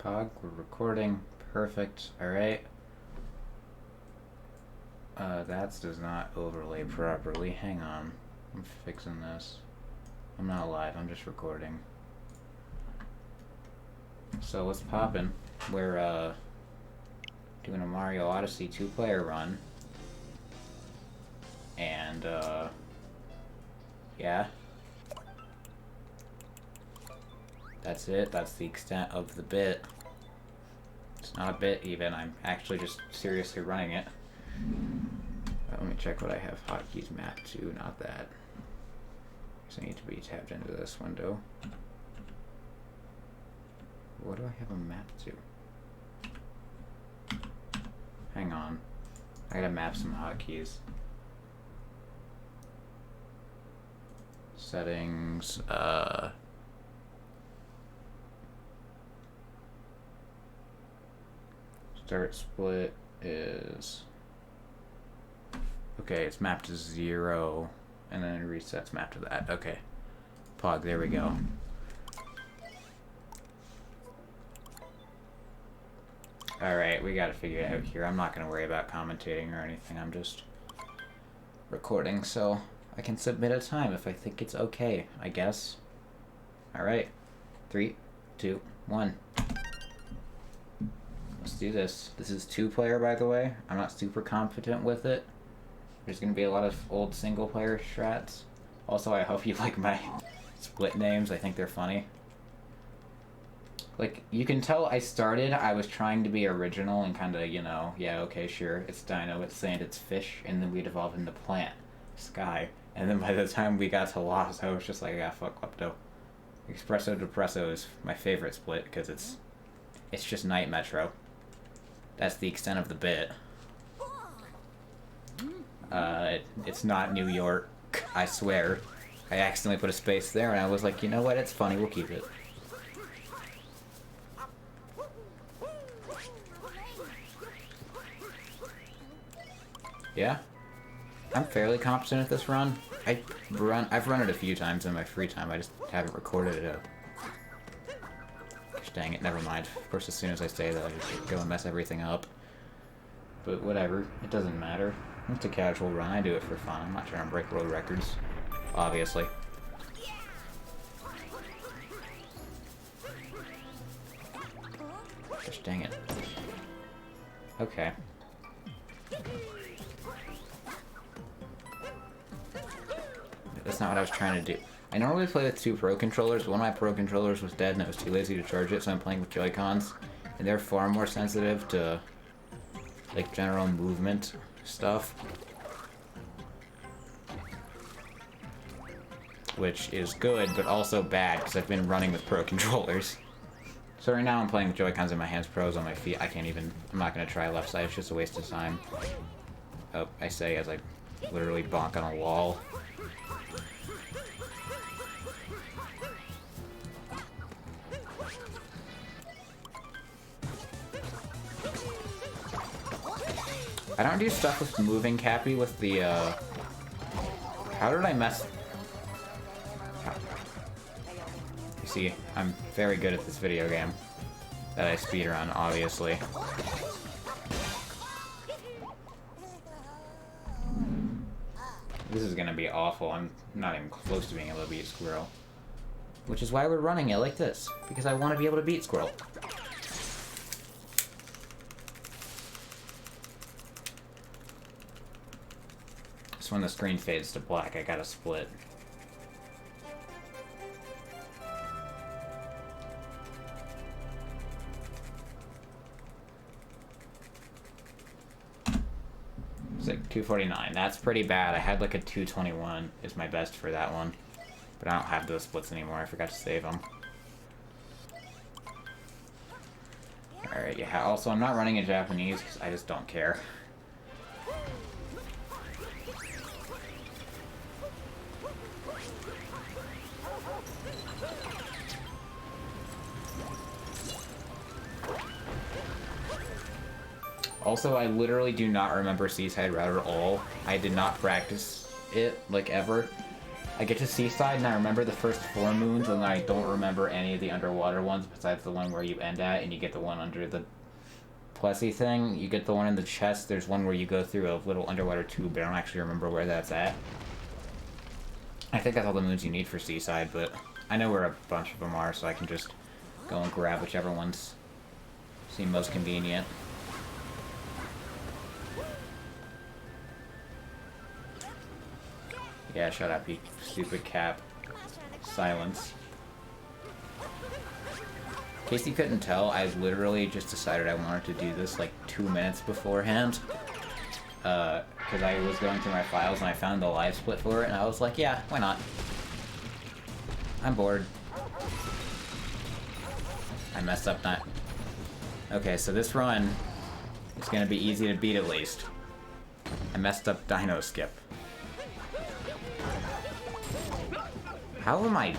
Pog, we're recording. Perfect. Alright. That does not overlay properly. Hang on. I'm fixing this. I'm not live, I'm just recording. So what's poppin'? We're doing a Mario Odyssey 2-player run. And yeah. That's it. That's the extent of the bit. It's not a bit even. I'm actually just seriously running it. Let me check what I have hotkeys mapped to, not that. So I need to be tabbed into this window. What do I have them mapped to? Hang on. I gotta map some hotkeys. Settings, start split is... Okay, it's mapped to 0, and then it resets mapped to that. Okay. Pog, there we go. Alright, we gotta figure it out here. I'm not gonna worry about commentating or anything. I'm just recording, so I can submit a time if I think it's okay, I guess. Alright. 3, 2, 1. Let's do this. This is 2-player, by the way. I'm not super confident with it. There's gonna be a lot of old single-player strats. Also, I hope you like my split names. I think they're funny. Like, you can tell I was trying to be original and kinda, you know, yeah, okay, sure, it's dino, it's sand, it's fish, and then we'd evolve into plant, sky. And then by the time we got to lost, I was just like, ah, fuck Klepto. Espresso Depresso is my favorite split, because it's just Night Metro. That's the extent of the bit. It's not New York, I swear. I accidentally put a space there, and I was like, you know what, it's funny, we'll keep it. Yeah? I'm fairly competent at this run. I've run it a few times in my free time, I just haven't recorded it. Gosh dang it, never mind. Of course, as soon as I say that, I just go and mess everything up. But whatever, it doesn't matter. It's a casual run, I do it for fun. I'm not trying to break world records, obviously. Gosh dang it. Okay. That's not what I was trying to do. I normally play with 2 Pro controllers, but one of my Pro controllers was dead and I was too lazy to charge it, so I'm playing with Joy-Cons. And they're far more sensitive to, like, general movement stuff. Which is good, but also bad, because I've been running with Pro controllers. So right now I'm playing with Joy-Cons in my hands, Pros on my feet. I'm not going to try left side, it's just a waste of time. Oh, I say as I literally bonk on a wall. I don't do stuff with moving Cappy with the, How did I mess... You see, I'm very good at this video game. That I speedrun, obviously. This is gonna be awful. I'm not even close to being able to beat Squirrel. Which is why we're running it like this. Because I want to be able to beat Squirrel. So when the screen fades to black, I gotta split. It's like 249. That's pretty bad. I had like a 221 is my best for that one. But I don't have those splits anymore. I forgot to save them. Alright, yeah. Also, I'm not running in Japanese because I just don't care. Also, I literally do not remember Seaside Route at all. I did not practice it, like, ever. I get to Seaside and I remember the first 4 moons, and I don't remember any of the underwater ones besides the one where you end at and you get the one under the Plessy thing. You get the one in the chest. There's one where you go through a little underwater tube, but I don't actually remember where that's at. I think that's all the moons you need for Seaside, but I know where a bunch of them are, so I can just go and grab whichever ones seem most convenient. Yeah, shut up, you stupid cap. Silence. In case you couldn't tell, I literally just decided I wanted to do this like 2 minutes beforehand. Because I was going through my files and I found the live split for it, and I was like, yeah, why not? I'm bored. I messed up not... Okay, so this run is gonna be easy to beat at least. I messed up Dino Skip. How am I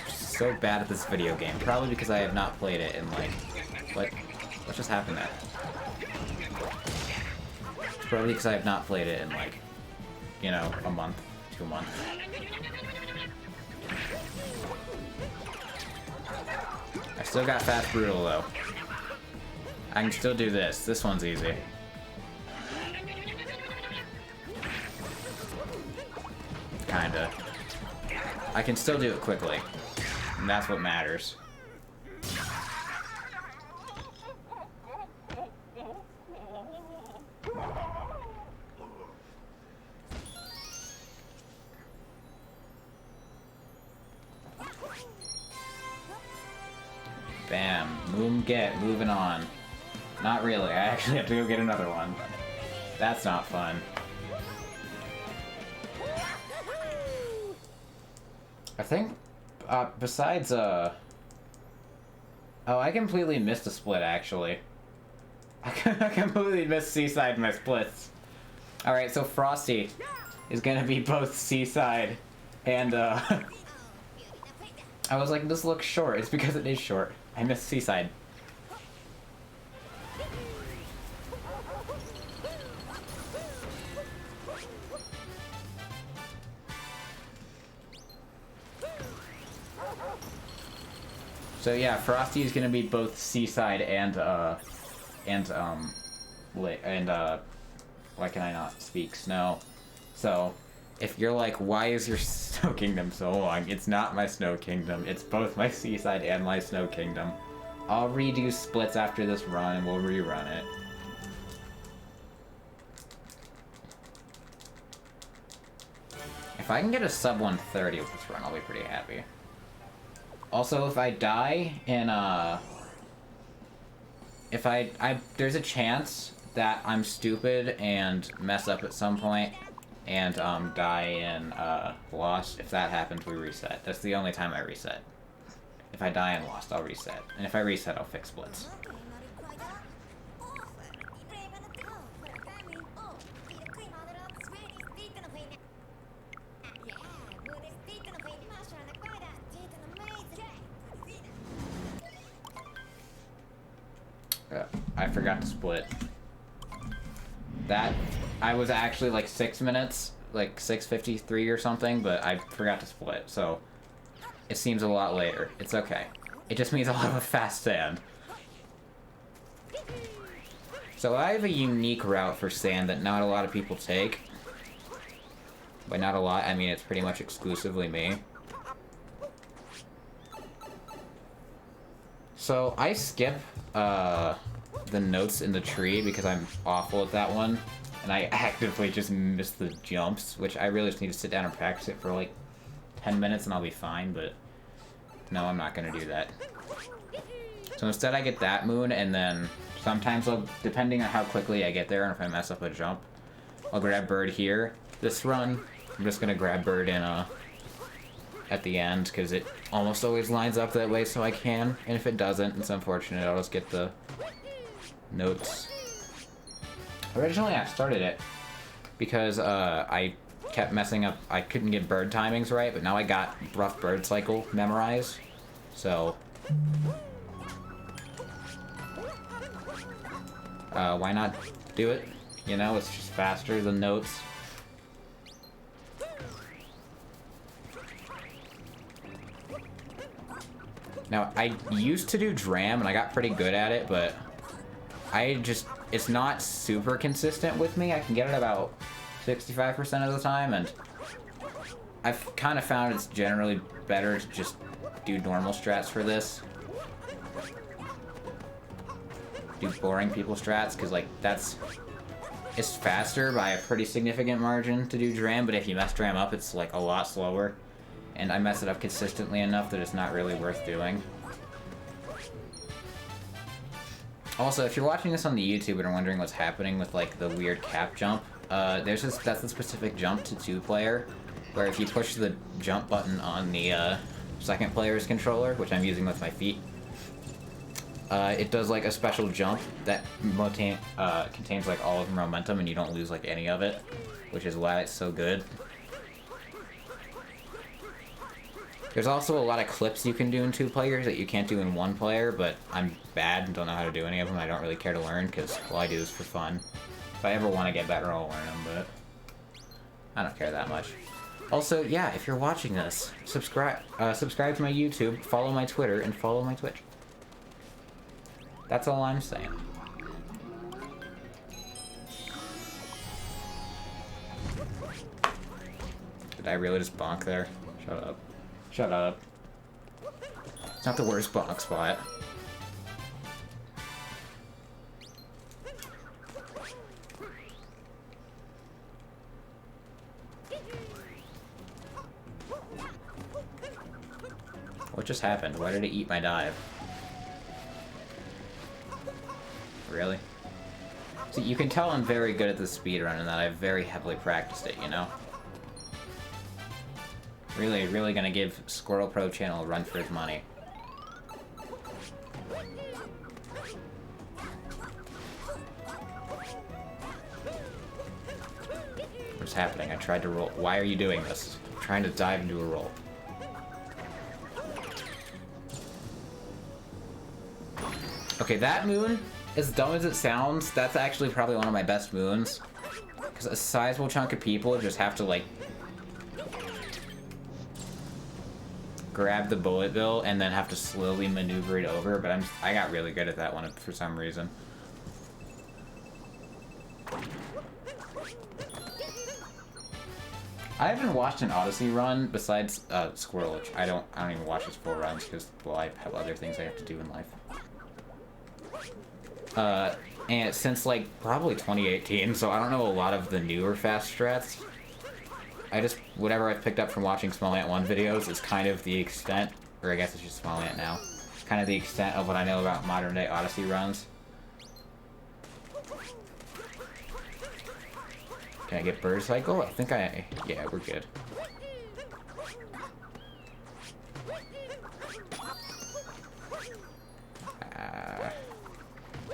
so bad at this video game? Probably because I have not played it in like... What just happened there? It's probably because I have not played it in like, you know, a month, 2 months. I still got Fast Brutal though. I can still do this. This one's easy. Kinda. I can still do it quickly. And that's what matters. Bam. Moving on. Not really. I actually have to go get another one. That's not fun. I think, besides, Oh, I completely missed a split, actually. I completely missed Seaside in my splits. Alright, so Frosty is gonna be both Seaside and, I was like, this looks short. It's because it is short. I missed Seaside. So yeah, Frosty is gonna be both Seaside and why can I not speak? Snow. So, if you're like, why is your Snow Kingdom so long? It's not my Snow Kingdom. It's both my Seaside and my Snow Kingdom. I'll redo splits after this run and we'll rerun it. If I can get a sub 130 with this run, I'll be pretty happy. Also, if I die in, there's a chance that I'm stupid and mess up at some point and, die in, Lost. If that happens, we reset. That's the only time I reset. If I die in Lost, I'll reset. And if I reset, I'll fix splits. I forgot to split. That, I was actually like 6 minutes, like 6:53 or something, but I forgot to split, so it seems a lot later. It's okay. It just means I'll have a fast sand. So I have a unique route for sand that not a lot of people take. By not a lot, I mean it's pretty much exclusively me. So I skip, the notes in the tree because I'm awful at that one, and I actively just miss the jumps, which I really just need to sit down and practice it for like 10 minutes and I'll be fine, but no, I'm not gonna do that. So instead I get that moon, and then sometimes I'll, depending on how quickly I get there and if I mess up a jump, I'll grab bird here. This run, I'm just gonna grab bird in at the end, because it almost always lines up that way so I can, and if it doesn't, it's unfortunate, I'll just get the notes. Originally I started it because I kept messing up, I couldn't get bird timings right, but now I got rough bird cycle memorized, so why not do it? You know, it's just faster than notes. Now, I used to do Dram, and I got pretty good at it, but it's not super consistent with me. I can get it about 65% of the time, and I've kind of found it's generally better to just do normal strats for this. Do boring people strats, because, like, it's faster by a pretty significant margin to do Dram, but if you mess Dram up, it's, like, a lot slower. And I mess it up consistently enough that it's not really worth doing. Also, if you're watching this on the YouTube and are wondering what's happening with, like, the weird cap jump, that's the specific jump to 2-player, where if you push the jump button on the second player's controller, which I'm using with my feet, it does, like, a special jump that contains, like, all of the momentum, and you don't lose, like, any of it, which is why it's so good. There's also a lot of clips you can do in 2 players that you can't do in 1 player, but I'm bad and don't know how to do any of them. I don't really care to learn, because, well, I do this for fun. If I ever want to get better, I'll learn them, but I don't care that much. Also, yeah, if you're watching this, subscribe to my YouTube, follow my Twitter, and follow my Twitch. That's all I'm saying. Did I really just bonk there? Shut up. Shut up. It's not the worst bonk spot. What just happened? Why did it eat my dive? Really? See, you can tell I'm very good at this speedrun and that I've very heavily practiced it, you know? Really, really gonna give Squirrel Pro channel a run for his money. What's happening? I tried to roll. Why are you doing this? I'm trying to dive into a roll. Okay, that moon, as dumb as it sounds, that's actually probably one of my best moons. Because a sizable chunk of people just have to, like, grab the bullet bill and then have to slowly maneuver it over, but I got really good at that one for some reason. I haven't watched an Odyssey run besides Squirrel, which I don't even watch his full runs because, well, I have other things I have to do in life. And since, like, probably 2018, so I don't know a lot of the newer fast strats. Whatever I've picked up from watching Small Ant 1 videos is kind of the extent, or I guess it's just Small Ant now, kind of the extent of what I know about modern day Odyssey runs. Can I get bird cycle? I think yeah, we're good.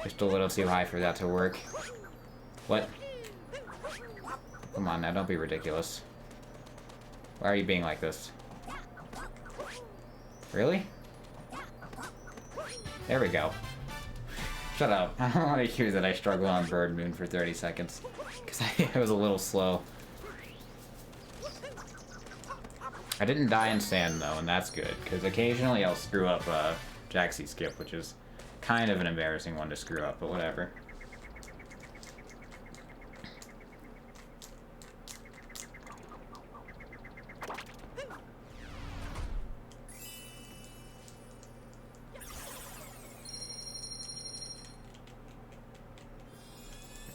Just a little too high for that to work. What? Come on now, don't be ridiculous. Why are you being like this? Really? There we go. Shut up. I don't want to hear that I struggle on Bird Moon for 30 seconds. Because I was a little slow. I didn't die in sand though, and that's good. Because occasionally I'll screw up Jaxie Skip, which is kind of an embarrassing one to screw up, but whatever.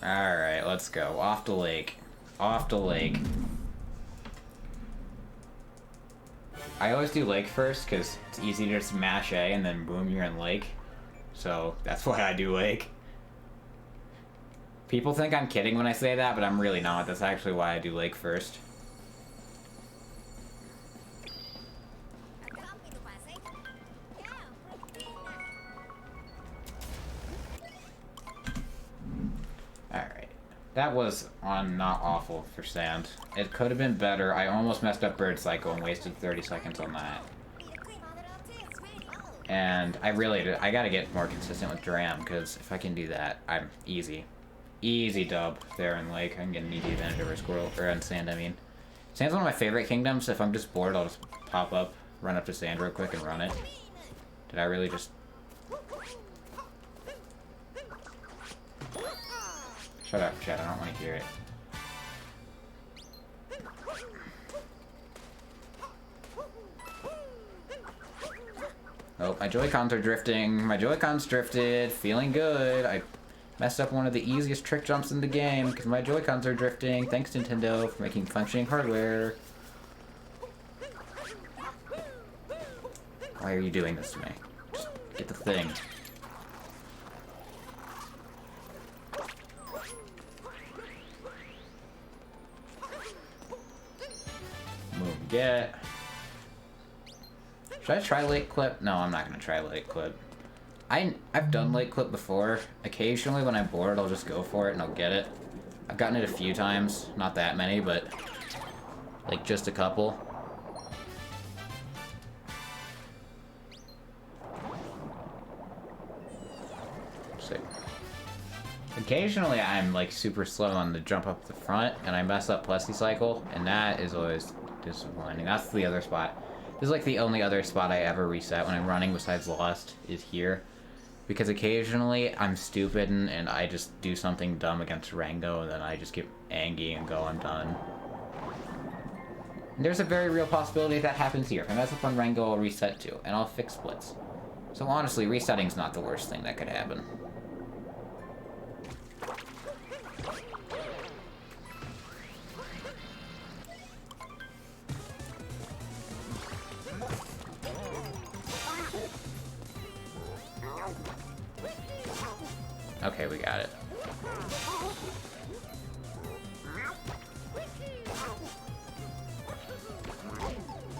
Alright, let's go. Off the lake. Off the lake. I always do lake first, because it's easy to just mash A and then boom, you're in lake. So, that's why I do lake. People think I'm kidding when I say that, but I'm really not. That's actually why I do lake first. Alright. That was not awful for sand. It could have been better. I almost messed up Bird Cycle and wasted 30 seconds on that. And I gotta get more consistent with Dram, because if I can do that, I'm easy. Easy dub there in Lake. I can get an easy advantage over Squirrel, or on Sand, I mean. Sand's one of my favorite kingdoms. If I'm just bored, I'll just pop up, run up to Sand real quick and run it. Did I really just... Shut up, chat. I don't want to hear it. Oh, my Joy-Cons are drifting. My Joy-Cons drifted. Feeling good. I messed up one of the easiest trick jumps in the game because my Joy-Cons are drifting. Thanks, Nintendo, for making functioning hardware. Why are you doing this to me? Just get the thing. Move, get. Should I try late clip? No, I'm not gonna try late clip. I've done late clip before. Occasionally when I'm bored, I'll just go for it and I'll get it. I've gotten it a few times. Not that many, but like just a couple. So, occasionally I'm like super slow on the jump up the front and I mess up Plessy cycle, and that is always disappointing. That's the other spot. This is like the only other spot I ever reset when I'm running besides Lost is here. Because occasionally I'm stupid and I just do something dumb against Rango and then I just get angry and go, I'm done. And there's a very real possibility that happens here. If I mess up on Rango, I'll reset too, and I'll fix splits. So honestly, resetting's not the worst thing that could happen. Okay, we got it.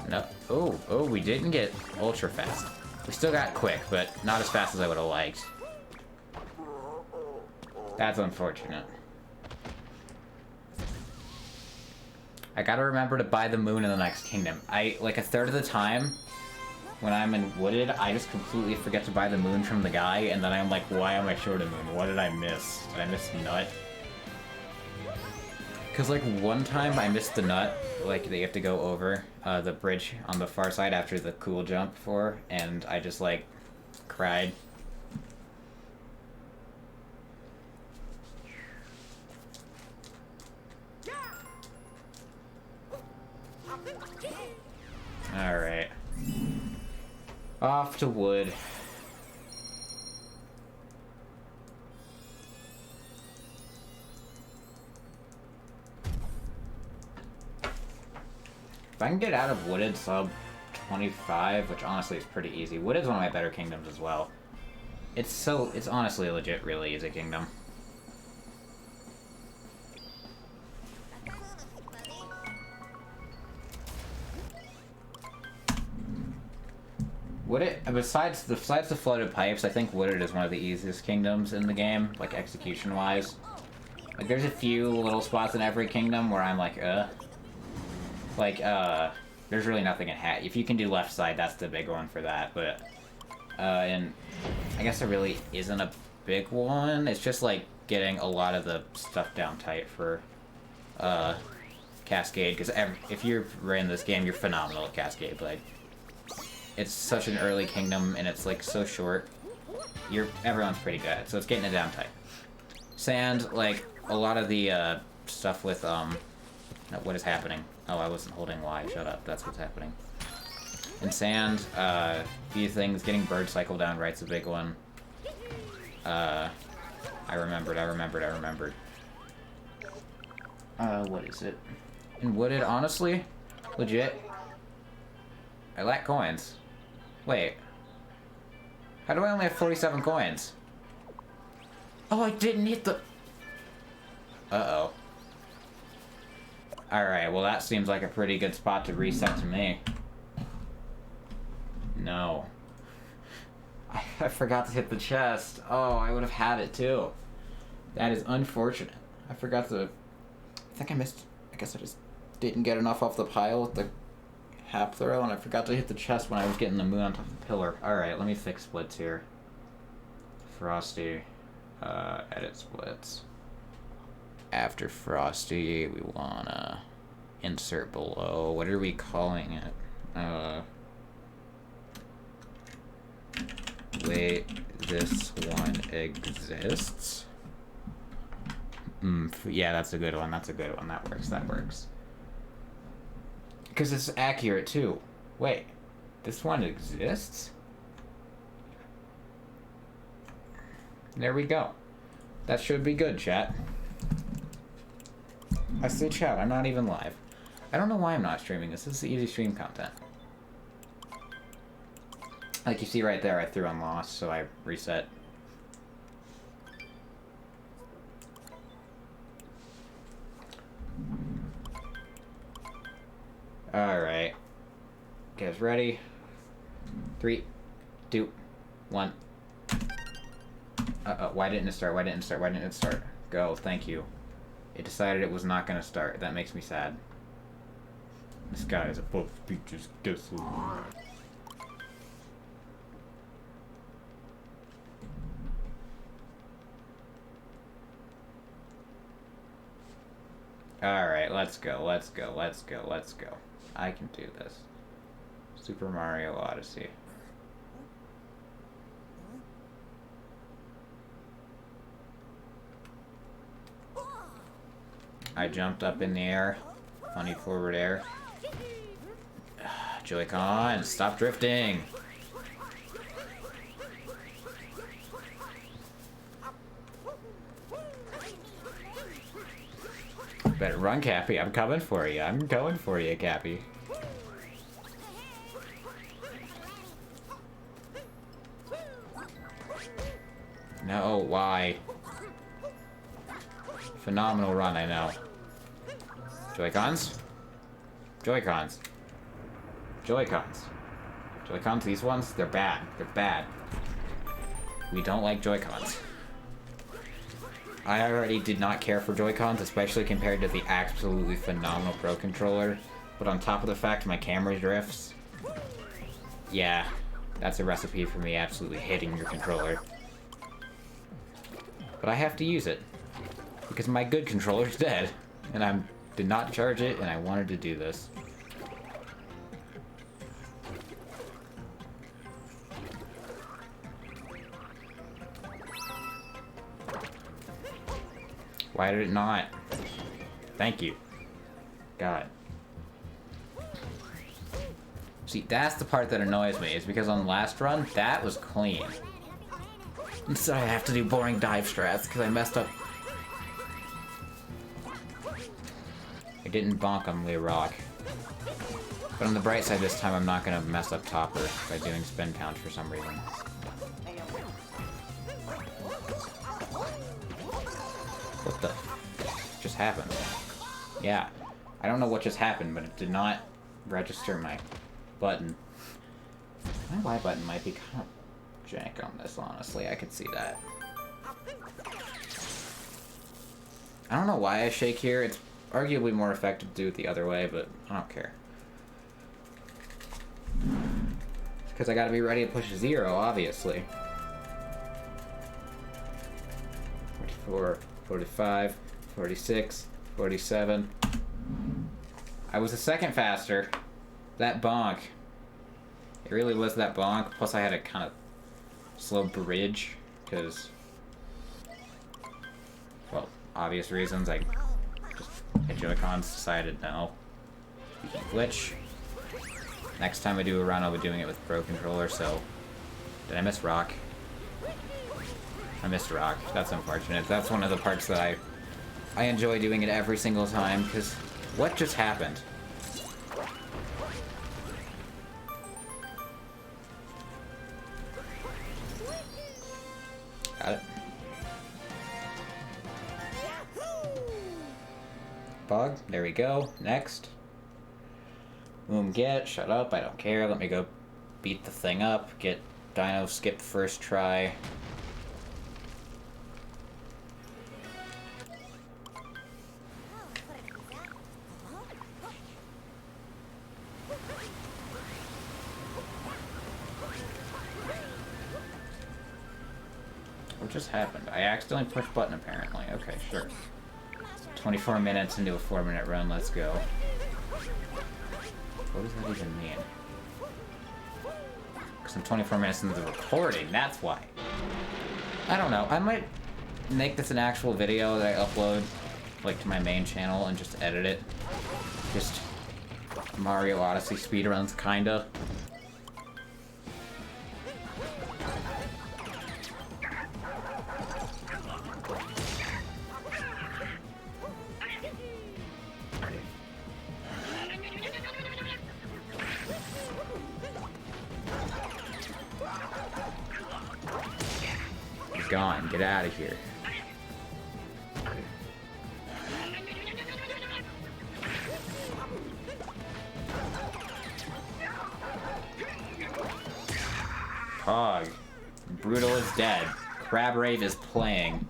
No. Oh, we didn't get ultra fast. We still got quick, but not as fast as I would have liked. That's unfortunate. I gotta remember to buy the moon in the next kingdom. Like a third of the time, when I'm in Wooded, I just completely forget to buy the moon from the guy, and then I'm like, why am I short a moon? What did I miss? Did I miss the nut? Because, like, one time I missed the nut, like, they have to go over the bridge on the far side after the cool jump for, and I just, like, cried. Alright. Off to Wood. If I can get out of Wooded sub 25, which honestly is pretty easy. Wooded's one of my better kingdoms as well. It's honestly a legit really easy kingdom. Wooded, besides the floated pipes, I think Wooded is one of the easiest kingdoms in the game, like execution-wise. Like, there's a few little spots in every kingdom where I'm like, Like, there's really nothing in Hat. If you can do left side, that's the big one for that, but, and I guess there really isn't a big one. It's just, like, getting a lot of the stuff down tight for, Cascade, because if you're in this game, you're phenomenal at Cascade, like, it's such an early kingdom, and it's, like, so short. Everyone's pretty good at it, so it's getting it down tight. Sand, like, a lot of the, stuff with, what is happening? Oh, I wasn't holding Y. Shut up. That's what's happening. In Sand, few things. Getting Bird Cycle down right's a big one. I remembered. What is it? In Wooded, honestly, legit, I lack coins. Wait. How do I only have 47 coins? Oh, I didn't hit the... Uh-oh. Alright, well that seems like a pretty good spot to reset to me. No. I forgot to hit the chest. Oh, I would have had it too. That is unfortunate. I forgot to... I think I missed... I guess I just didn't get enough off the pile with the hap throw, and I forgot to hit the chest when I was getting the moon on top of the pillar. Alright, let me fix splits here. Frosty. Edit splits. After Frosty, we wanna insert below. What are we calling it? Wait, this one exists? Yeah, that's a good one. That's a good one. That works. That works. Because it's accurate, too. Wait, this one exists? There we go. That should be good, chat. I say chat, I'm not even live. I don't know why I'm not streaming this. This is easy stream content. Like you see right there, I threw on Lost, so I reset. Alright. Guys ready? 3, 2, 1. Why didn't it start? Why didn't it start? Why didn't it start? Go, thank you. It decided it was not gonna start. That makes me sad. This guy is above speeches. Guess who? Alright, let's go, let's go, let's go, let's go. I can do this. Super Mario Odyssey. I jumped up in the air. Funny forward air. Joy-Con, stop drifting! Better run, Cappy. I'm coming for you. I'm going for you, Cappy. No, why? Phenomenal run, I know. Joy-Cons? Joy-Cons. Joy-Cons. Joy-Cons, these ones, they're bad. They're bad. We don't like Joy-Cons. I already did not care for Joy-Cons, especially compared to the absolutely phenomenal Pro Controller. But on top of the fact my camera drifts, yeah, that's a recipe for me absolutely hating your controller. But I have to use it, because my good controller's dead, and I did not charge it, and I wanted to do this. Why did it not? Thank you. God. See, that's the part that annoys me, is because on the last run, that was clean. So I have to do boring dive strats, because I messed up. I didn't bonk on Lee Rock. But on the bright side this time, I'm not going to mess up Topper by doing spin count for some reason. What the just happened? Yeah, I don't know what just happened, but it did not register my button. My Y button might be kind of jank on this, honestly. I could see that. I don't know why I shake here. It's arguably more effective to do it the other way, but I don't care. Because I gotta be ready to push 0, obviously. 44. 45, 46, 47. I was a second faster. That bonk. It really was that bonk. Plus I had a kind of slow bridge, because, well, obvious reasons. I just hit Joy-Cons, decided no. You can glitch. Next time I do a run, I'll be doing it with Pro Controller, so... Did I miss Rock? I missed Rock. That's unfortunate. That's one of the parts that I enjoy doing it every single time, because what just happened? Got it. Bug. There we go. Next. Boom, get. Shut up. I don't care. Let me go beat the thing up. Get Dino skip first try. What just happened? I accidentally pushed button, apparently. Okay, sure. 24 minutes into a 4-minute run, let's go. What does that even mean? Because I'm 24 minutes into the recording, that's why. I don't know, I might make this an actual video that I upload, like, to my main channel and just edit it. Just Mario Odyssey speedruns, kinda. Gone. Get out of here. Pog. Brutal is dead. Crab Rave is playing.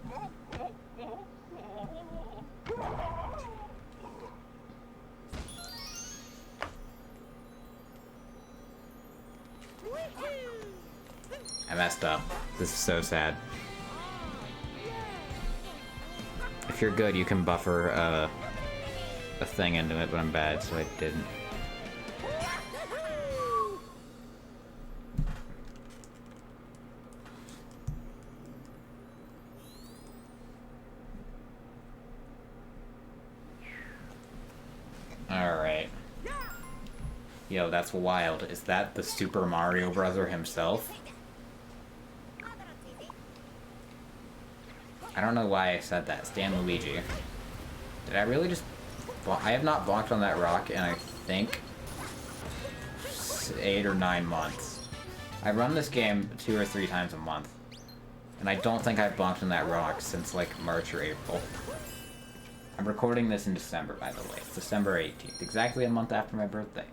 I messed up. This is so sad. If you're good, you can buffer a thing into it, but I'm bad, so I didn't. Alright. Yo, that's wild. Is that the Super Mario Brother himself? I don't know why I said that. Stan Luigi. Did I really just... Well, I have not bonked on that rock in, I think, 8 or 9 months. I run this game 2 or 3 times a month. And I don't think I've bonked on that rock since, like, March or April. I'm recording this in December, by the way. It's December 18th. Exactly a month after my birthday.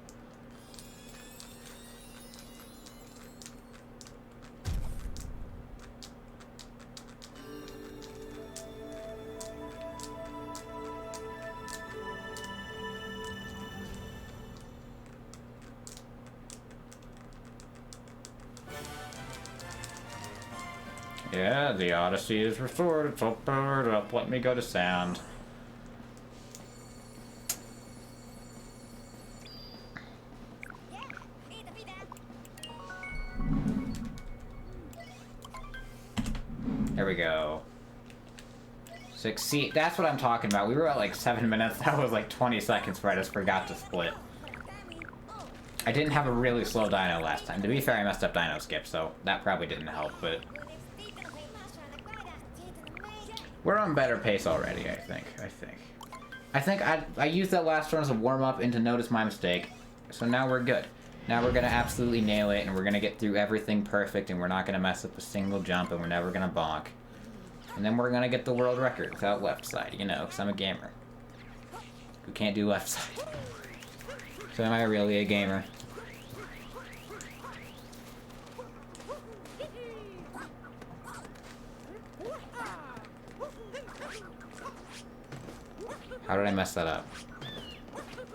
Yeah, the Odyssey is restored. It's all powered up. Let me go to sound. There we go. Succeed. That's what I'm talking about. We were at like 7 minutes. That was like 20 seconds where I just forgot to split. I didn't have a really slow dyno last time. To be fair, I messed up dyno skip, so that probably didn't help, but... We're on better pace already, I think. I think I used that last run as a warm-up and to notice my mistake. So now we're good. Now we're gonna absolutely nail it, and we're gonna get through everything perfect, and we're not gonna mess up a single jump, and we're never gonna bonk. And then we're gonna get the world record without left side, you know, because I'm a gamer. Who can't do left side. So am I really a gamer? How did I mess that up?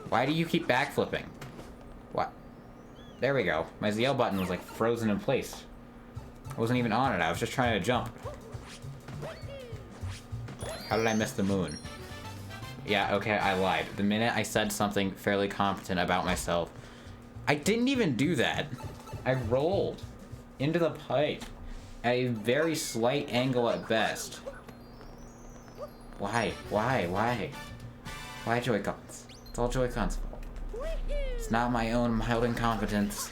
Why do you keep backflipping? What? There we go. My ZL button was like frozen in place. I wasn't even on it. I was just trying to jump. How did I miss the moon? Yeah, okay, I lied. The minute I said something fairly competent about myself, I didn't even do that. I rolled into the pipe at a very slight angle at best. Why? Why Joy-Cons? It's all Joy-Cons' fault. It's not my own mild incompetence,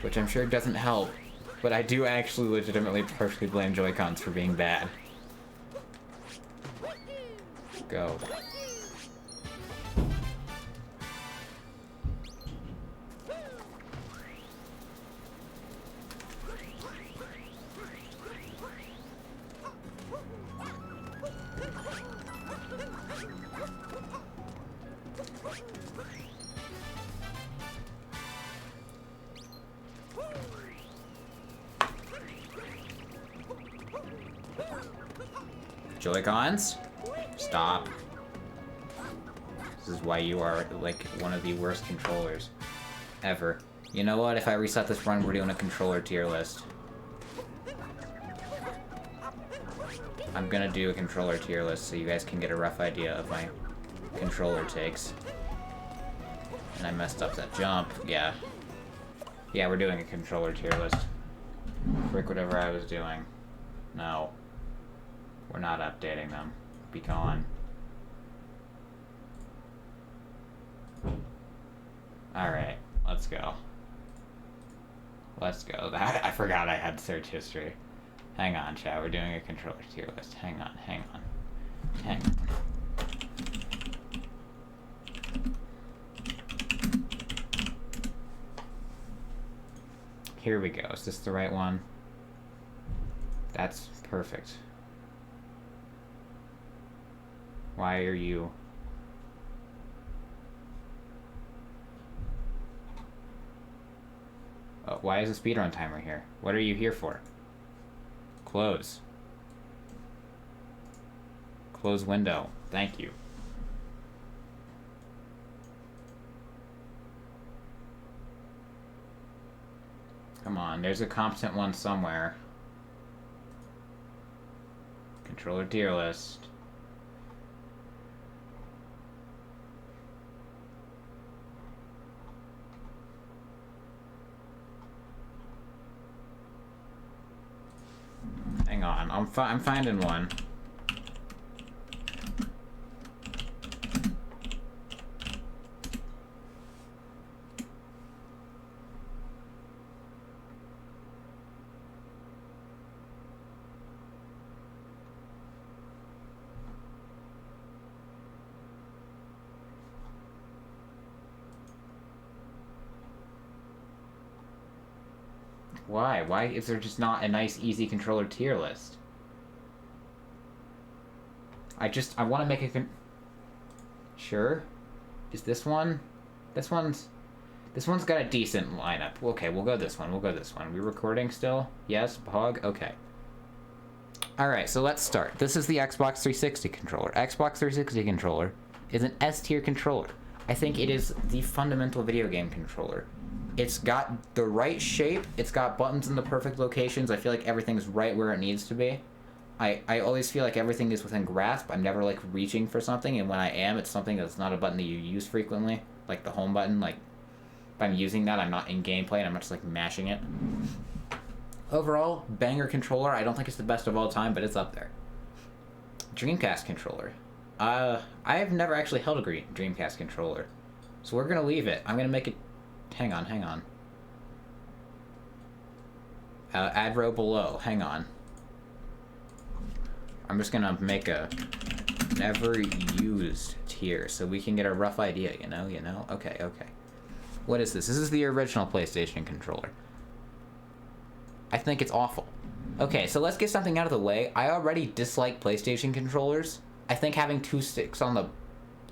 which I'm sure doesn't help, but I do actually legitimately partially blame Joy-Cons for being bad. Go. Joy-Cons? Stop. This is why you are, like, one of the worst controllers ever. You know what? If I reset this run, we're doing a controller tier list. I'm gonna do a controller tier list so you guys can get a rough idea of my controller takes. And I messed up that jump. Yeah. Yeah, we're doing a controller tier list. Frick whatever I was doing. No. We're not updating them. Be gone. Alright, let's go. Let's go. I forgot I had search history. Hang on, chat. We're doing a controller tier list. Hang on. Hang on. Here we go. Is this the right one? That's perfect. Why are you... Oh, why is the speedrun timer here? What are you here for? Close. Close window. Thank you. Come on, there's a competent one somewhere. Controller tier list. Hang on, I'm finding one. Why? Why is there just not a nice, easy controller tier list? I want to make a Sure? Is this one? This one's got a decent lineup. Okay, we'll go this one. We recording still? Yes? Pog? Okay. Alright, so let's start. This is the Xbox 360 controller. Xbox 360 controller is an S-tier controller. I think it is the fundamental video game controller. It's got the right shape, it's got buttons in the perfect locations, I feel like everything's right where it needs to be. I always feel like everything is within grasp, I'm never like reaching for something, and when I am, it's something that's not a button that you use frequently, like the home button, like, if I'm using that, I'm not in gameplay, and I'm not just like mashing it. Overall, banger controller, I don't think it's the best of all time, but it's up there. Dreamcast controller. I've never actually held a Dreamcast controller, so we're gonna leave it. I'm gonna make it... Hang on. Add row below. Hang on. I'm just gonna make a never used tier so we can get a rough idea, you know? Okay. What is this? This is the original PlayStation controller. I think it's awful. Okay, so let's get something out of the way. I already dislike PlayStation controllers. I think having two sticks on the...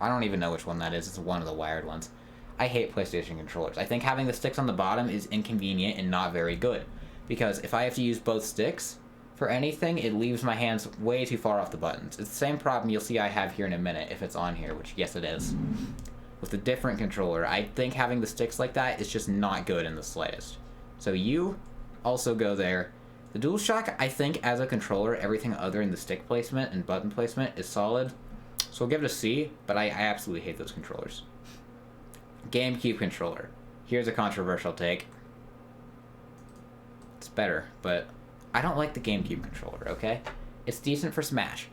I don't even know which one that is. It's one of the wired ones. I hate PlayStation controllers. I think having the sticks on the bottom is inconvenient and not very good. Because if I have to use both sticks for anything, it leaves my hands way too far off the buttons. It's the same problem you'll see I have here in a minute if it's on here, which yes it is. With a different controller, I think having the sticks like that is just not good in the slightest. So you also go there. The DualShock, I think as a controller, everything other than the stick placement and button placement is solid. So we'll give it a C, but I absolutely hate those controllers. GameCube controller. Here's a controversial take. It's better, but I don't like the GameCube controller, okay? It's decent for Smash,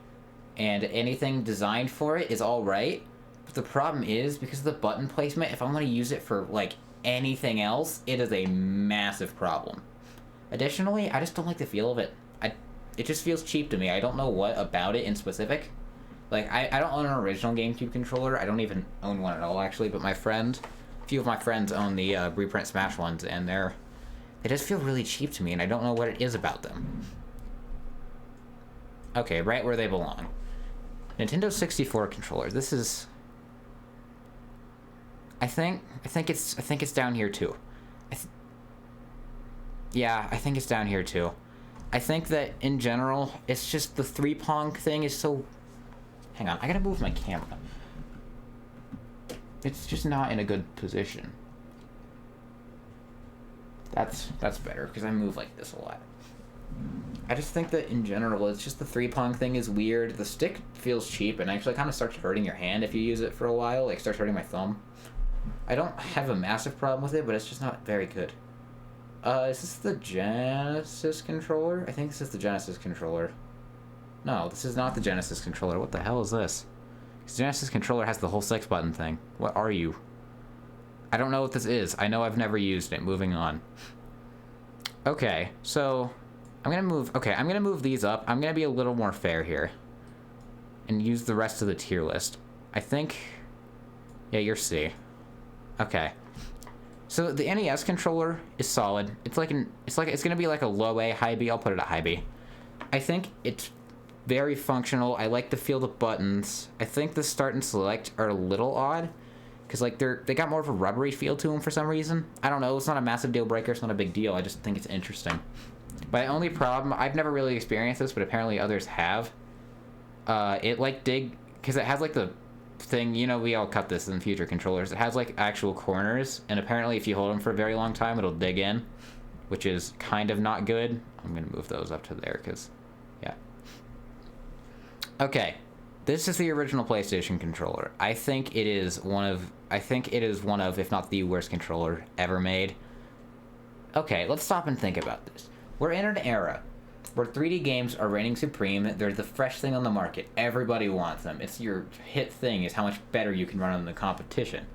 and anything designed for it is alright, but the problem is, because of the button placement, if I want to use it for, like, anything else, it is a massive problem. Additionally, I just don't like the feel of it. It just feels cheap to me. I don't know what about it in specific. Like, I don't own an original GameCube controller. I don't even own one at all, actually, but a few of my friends own the reprint Smash ones, and they just feel really cheap to me, and I don't know what it is about them. Okay, right where they belong. Nintendo 64 controller. This is... I think it's down here, too. Yeah, I think it's down here, too. I think that, in general, it's just the 3-prong thing is so... Hang on, I gotta move my camera. It's just not in a good position. That's better, because I move like this a lot. I just think that, in general, it's just the 3-prong thing is weird. The stick feels cheap, and actually kind of starts hurting your hand if you use it for a while. Like, starts hurting my thumb. I don't have a massive problem with it, but it's just not very good. Is this the Genesis controller? I think this is the Genesis controller. No, this is not the Genesis controller. What the hell is this? The Genesis controller has the whole 6-button thing. What are you? I don't know what this is. I know I've never used it. Moving on. Okay, so I'm gonna move. Okay, I'm gonna move these up. I'm gonna be a little more fair here, and use the rest of the tier list. I think. Yeah, you're C. Okay. So the NES controller is solid. It's gonna be like a low A, high B. I'll put it at high B. I think it's very functional. I like the feel of the buttons. I think the start and select are a little odd, because like they got more of a rubbery feel to them for some reason. I don't know. It's not a massive deal breaker. It's not a big deal. I just think it's interesting. My only problem, I've never really experienced this, but apparently others have. It like because it has like the thing, you know, we all cut this in future controllers. It has like actual corners, and apparently if you hold them for a very long time, it'll dig in, which is kind of not good. I'm gonna move those up to there, because, yeah. Okay, this is the original PlayStation controller. I think it is one of, if not the worst controller ever made. Okay, let's stop and think about this. We're in an era where 3D games are reigning supreme. They're the fresh thing on the market. Everybody wants them. It's your hit thing, is how much better you can run on the competition.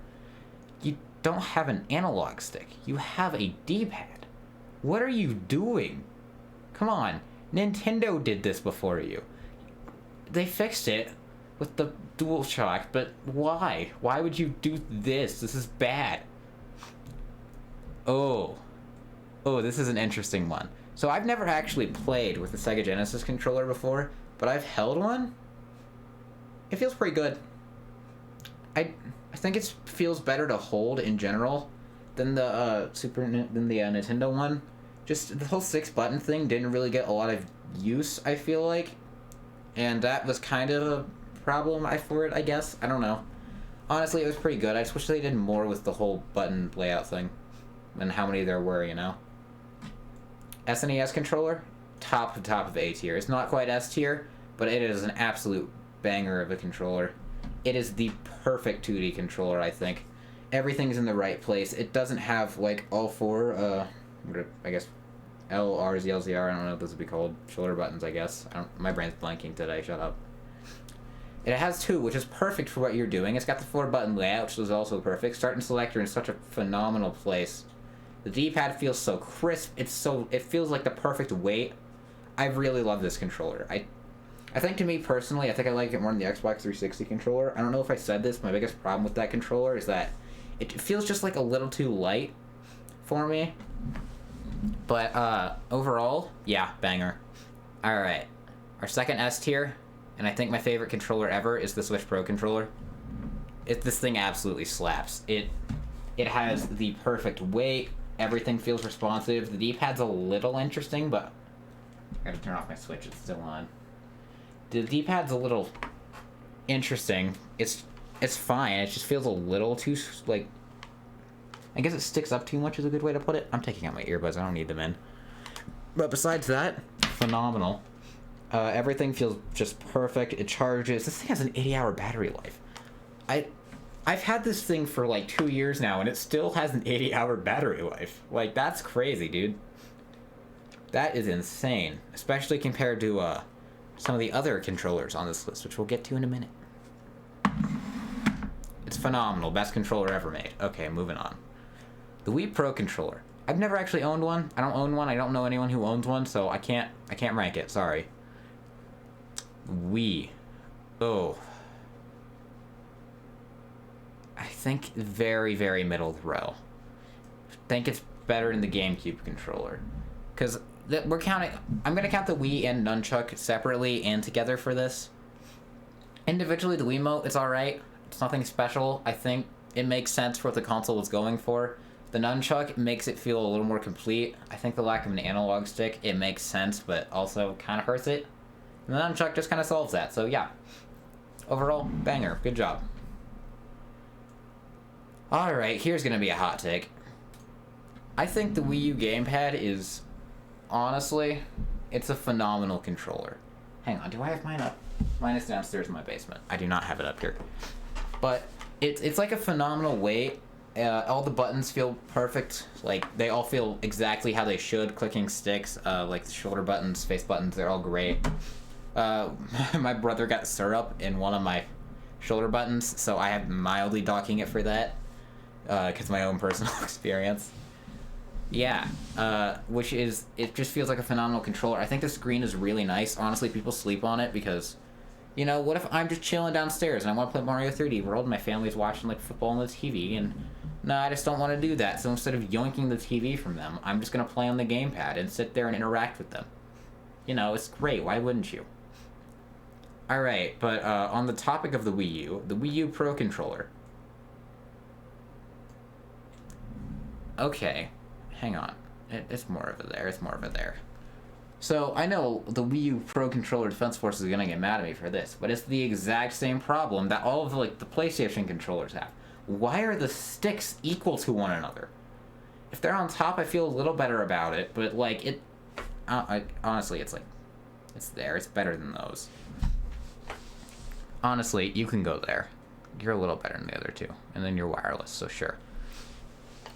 You don't have an analog stick. You have a D-pad. What are you doing? Come on. Nintendo did this before you. They fixed it with the DualShock, but why? Why would you do this? This is bad. Oh, this is an interesting one. So I've never actually played with the Sega Genesis controller before, but I've held one. It feels pretty good. I think it feels better to hold in general than the Nintendo one. Just the whole 6-button thing didn't really get a lot of use, I feel like, and that was kind of a problem for it, I guess. I don't know. Honestly, it was pretty good. I just wish they did more with the whole button layout thing, and how many there were, you know. SNES controller, top of A tier. It's not quite S tier, but it is an absolute banger of a controller. It is the perfect 2D controller, I think. Everything's in the right place. It doesn't have like all four, I guess, L, R, Z, L, Z, R. I don't know what those would be called. Shoulder buttons, I guess. My brain's blanking today. Shut up. It has 2, which is perfect for what you're doing. It's got the 4-button layout, which is also perfect. Start and select are in such a phenomenal place. The D-pad feels so crisp. It feels like the perfect weight. I really love this controller. I think, to me personally, I think I like it more than the Xbox 360 controller. I don't know if I said this. My biggest problem with that controller is that it feels just like a little too light for me. But overall, yeah, banger. All right, our second S tier, and I think my favorite controller ever is the Switch Pro controller. This thing absolutely slaps. It has the perfect weight. Everything feels responsive. The D-pad's a little interesting, but I gotta turn off my Switch. It's still on. The D-pad's a little interesting. It's fine. It just feels a little too, like, I guess it sticks up too much is a good way to put it. I'm taking out my earbuds. I don't need them in. But besides that, phenomenal. Everything feels just perfect. It charges. This thing has an 80-hour battery life. I've had this thing for like 2 years now, and it still has an 80-hour battery life. Like, that's crazy, dude. That is insane, especially compared to some of the other controllers on this list, which we'll get to in a minute. It's phenomenal. Best controller ever made. Okay, moving on. The Wii Pro controller. I've never actually owned one. I don't own one. I don't know anyone who owns one, so I can't rank it. Sorry. Wii. Oh. I think very, very middle row. I think it's better than the GameCube controller. Because we're counting... I'm going to count the Wii and Nunchuck separately and together for this. Individually, the Wiimote is alright. It's nothing special. I think it makes sense for what the console was going for. The Nunchuck makes it feel a little more complete. I think the lack of an analog stick, it makes sense, but also kind of hurts it. And the Nunchuck just kind of solves that. So yeah. Overall, banger. Good job. Alright, here's going to be a hot take. I think the Wii U gamepad is, honestly, it's a phenomenal controller. Hang on, do I have mine up? Mine is downstairs in my basement. I do not have it up here. But it's like a phenomenal weight. All the buttons feel perfect. Like, they all feel exactly how they should. Clicking sticks, like the shoulder buttons, face buttons, they're all great. My brother got syrup in one of my shoulder buttons, so I am mildly docking it for that. Because my own personal experience. Yeah, it just feels like a phenomenal controller. I think the screen is really nice. Honestly, people sleep on it because, you know, what if I'm just chilling downstairs and I want to play Mario 3D World and my family's watching, like, football on the TV, and no, I just don't want to do that. So instead of yoinking the TV from them, I'm just going to play on the gamepad and sit there and interact with them. You know, it's great. Why wouldn't you? Alright, but on the topic of the Wii U Pro Controller. Okay, hang on. It's more over there. It's more over there. So, I know the Wii U Pro Controller Defense Force is gonna get mad at me for this, but it's the exact same problem that all of the, like, the PlayStation controllers have. Why are the sticks equal to one another? If they're on top, I feel a little better about it, but, like, honestly, it's like, it's there. It's better than those. Honestly, you can go there. You're a little better than the other two. And then you're wireless, so sure.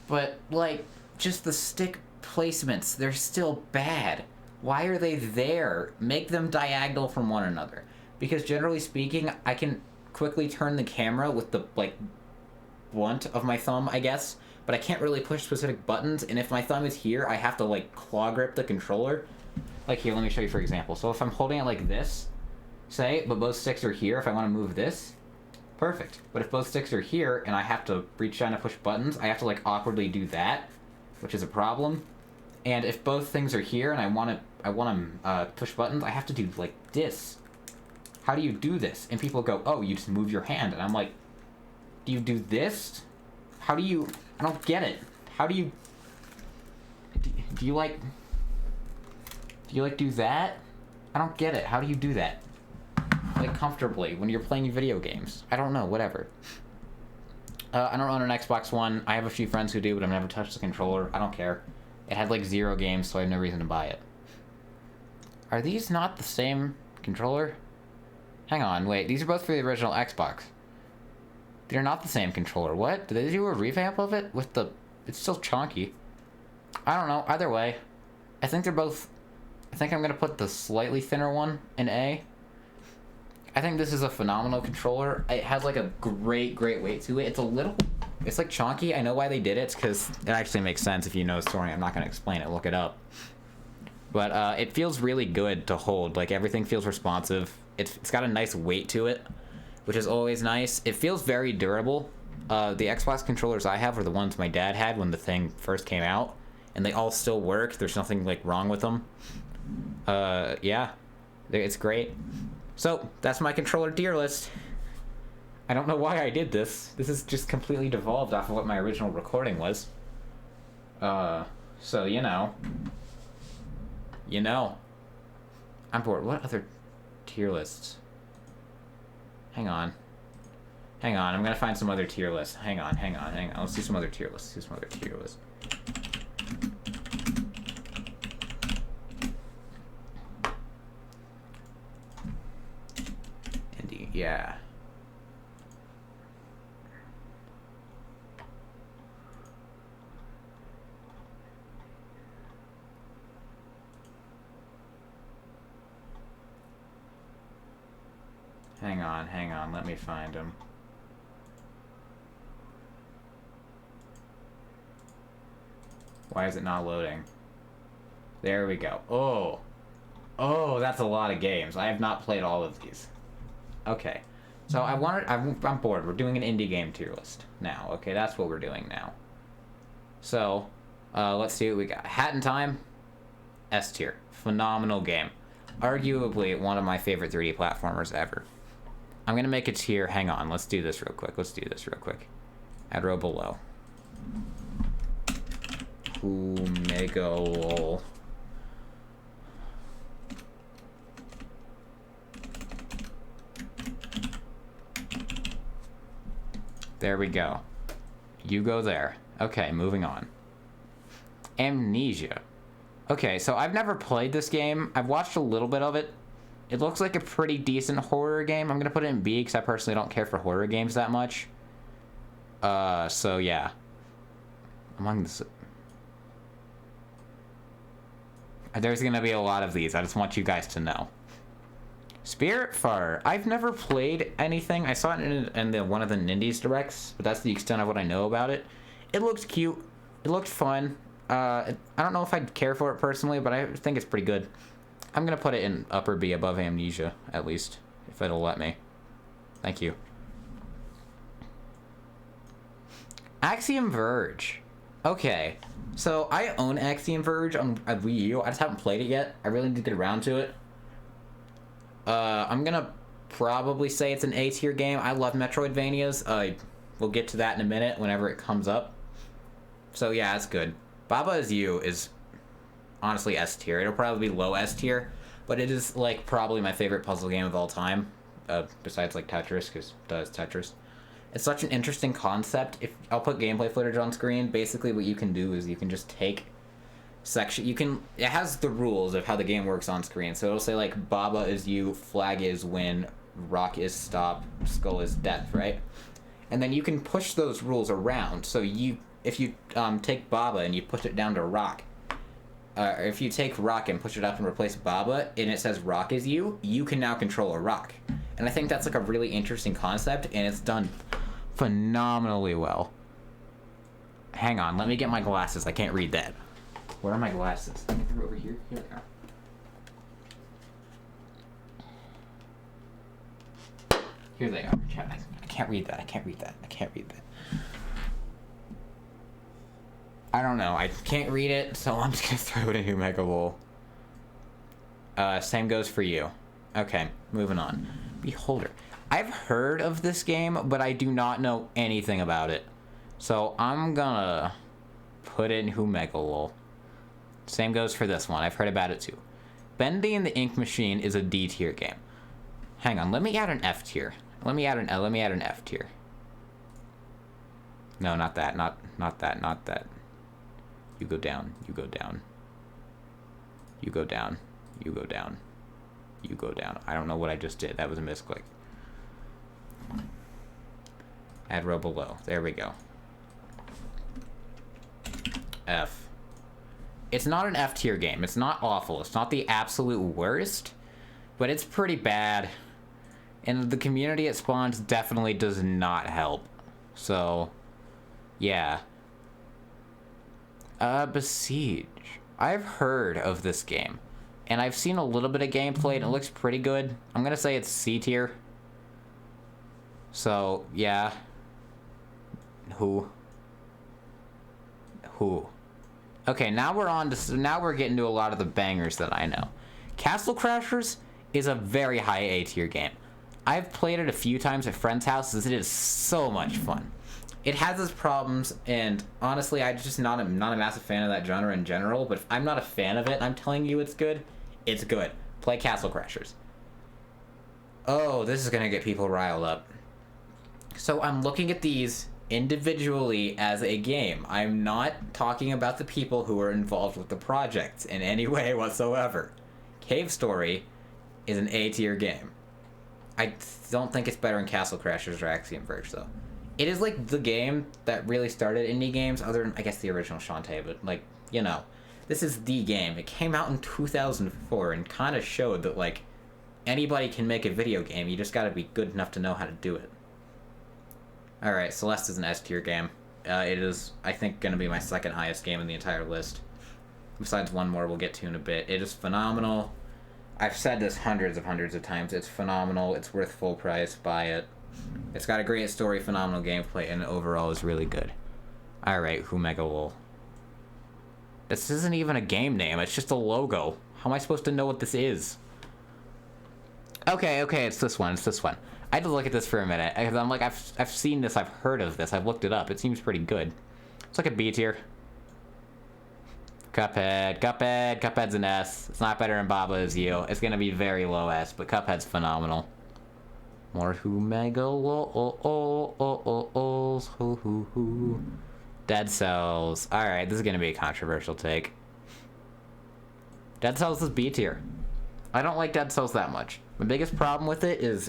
But, like, just the stick placements, they're still bad. Why are they there? Make them diagonal from one another. Because generally speaking, I can quickly turn the camera with the, like, blunt of my thumb, I guess. But I can't really push specific buttons, and if my thumb is here, I have to, like, claw grip the controller. Like, here, let me show you for example. So if I'm holding it like this, say, but both sticks are here, if I want to move this, perfect. But if both sticks are here, and I have to reach down to push buttons, I have to, like, awkwardly do that, which is a problem. And if both things are here, and I want to push buttons, I have to do, like, this. How do you do this? And people go, oh, you just move your hand. And I'm like, do you do this? How do you... I don't get it. How do you... Do you, like... Do you, like, do that? I don't get it. How do you do that? Like, comfortably, when you're playing video games. I don't know, whatever. I don't own an Xbox One. I have a few friends who do, but I've never touched the controller. I don't care. It had, like, 0 games, so I have no reason to buy it. Are these not the same controller? Hang on, wait. These are both for the original Xbox. They're not the same controller. What? Did they do a revamp of it? With the... It's still chunky. I don't know. Either way. I think they're both... I think I'm going to put the slightly thinner one in A. I think this is a phenomenal controller. It has, like, a great weight to it. It's a little... It's, like, chonky. I know why they did it. It's because it actually makes sense if you know the story. I'm not going to explain it. Look it up. But it feels really good to hold. Like, everything feels responsive. It's got a nice weight to it, which is always nice. It feels very durable. The Xbox controllers I have are the ones my dad had when the thing first came out. And they all still work. There's nothing, like, wrong with them. Yeah. It's great. So, that's my controller tier list. I don't know why I did this. This is just completely devolved off of what my original recording was. So, you know. You know. I'm bored. What other tier lists? Hang on. Hang on, I'm gonna find some other tier lists. Hang on. Let's do some other tier lists. Indie, yeah. Hang on, let me find them. Why is it not loading? There we go. Oh, that's a lot of games. I have not played all of these. Okay. So I'm bored. We're doing an indie game tier list now. Okay, that's what we're doing now. So, let's see what we got. Hat in Time, S tier. Phenomenal game. Arguably one of my favorite 3D platformers ever. I'm gonna make a tier. Hang on, let's do this real quick. Add row below. Mega lol. There we go. You go there. Okay, moving on. Amnesia. Okay, so I've never played this game. I've watched a little bit of it. It looks like a pretty decent horror game. I'm gonna put it in B because I personally don't care for horror games that much. So yeah. Among the... There's gonna be a lot of these. I just want you guys to know. Spiritfarer. I've never played anything. I saw it in one of the Nindies directs, but that's the extent of what I know about it. It looked cute. It looked fun. I don't know if I'd care for it personally, but I think it's pretty good. I'm gonna put it in upper B above Amnesia, at least, if it'll let me. Thank you. Axiom Verge. Okay, so I own Axiom Verge on Wii U. I just haven't played it yet. I really need to get around to it. I'm gonna probably say it's an A tier game. I love Metroidvanias. We'll get to that in a minute whenever it comes up. So yeah, it's good. Baba Is You is honestly S tier. It'll probably be low S tier, but it is like probably my favorite puzzle game of all time. Besides like Tetris, because it's Tetris. It's such an interesting concept. If I'll put gameplay footage on screen, basically what you can do is you can just take section. It has the rules of how the game works on screen. So it'll say like Baba is you, flag is win, rock is stop, skull is death, right? And then you can push those rules around. So if you take Baba and you push it down to rock, or if you take rock and push it up and replace Baba, and it says rock is you can now control a rock. And I think that's like a really interesting concept, and it's done phenomenally well. Hang on, let me get my glasses. I can't read that. Where are my glasses? I think they're over here. Here they are. Here they are. I can't read that. I can't read that. I can't read that. I don't know. I can't read it, so I'm just gonna throw it in Mega Bowl. Same goes for you. Okay, moving on. Beholder. I've heard of this game, but I do not know anything about it. So I'm gonna put it in Humegalol. Same goes for this one. I've heard about it too. Bendy and the Ink Machine is a D tier game. Hang on, let me add an F tier. Let me add an F tier. No, not that. Not that. Not that. You go down. You go down. You go down. You go down. You go down. I don't know what I just did. That was a misclick. Add row below. There we go. F. It's not an F tier game. It's not awful. It's not the absolute worst, but it's pretty bad. And the community it spawns definitely does not help. So, yeah. Besiege. I've heard of this game. And I've seen a little bit of gameplay, and it looks pretty good. I'm gonna say it's C tier. So, yeah. Who? Okay, now we're getting to a lot of the bangers that I know. Castle Crashers is a very high A tier game. I've played it a few times at friends' houses. It is so much fun. It has its problems, and honestly, I'm just not a massive fan of that genre in general, but if I'm not a fan of it, I'm telling you it's good. It's good. Play Castle Crashers. Oh, this is gonna get people riled up. So I'm looking at these individually as a game. I'm not talking about the people who are involved with the project in any way whatsoever. Cave Story is an A tier game. I don't think it's better than Castle Crashers or Axiom Verge, though. It is like the game that really started indie games, other than, I guess, the original Shantae, but, like, you know. This is the game. It came out in 2004 and kind of showed that, like, anybody can make a video game. You just gotta be good enough to know how to do it. Alright, Celeste is an S tier game. It is, I think, gonna be my second highest game in the entire list. Besides one more we'll get to in a bit. It is phenomenal. I've said this hundreds of times. It's phenomenal. It's worth full price. Buy it. It's got a great story, phenomenal gameplay, and overall is really good. Alright, Humegalol. This isn't even a game name, it's just a logo. How am I supposed to know what this is? Okay, it's this one, I had to look at this for a minute, because I'm like, I've seen this, I've heard of this, I've looked it up, it seems pretty good. It's like a B tier. Cuphead's an S. It's not better than Baba Is You. It's gonna be very low S, but Cuphead's phenomenal. More Humegalol. Dead Cells. Alright, this is gonna be a controversial take. Dead Cells is B tier. I don't like Dead Cells that much. My biggest problem with it is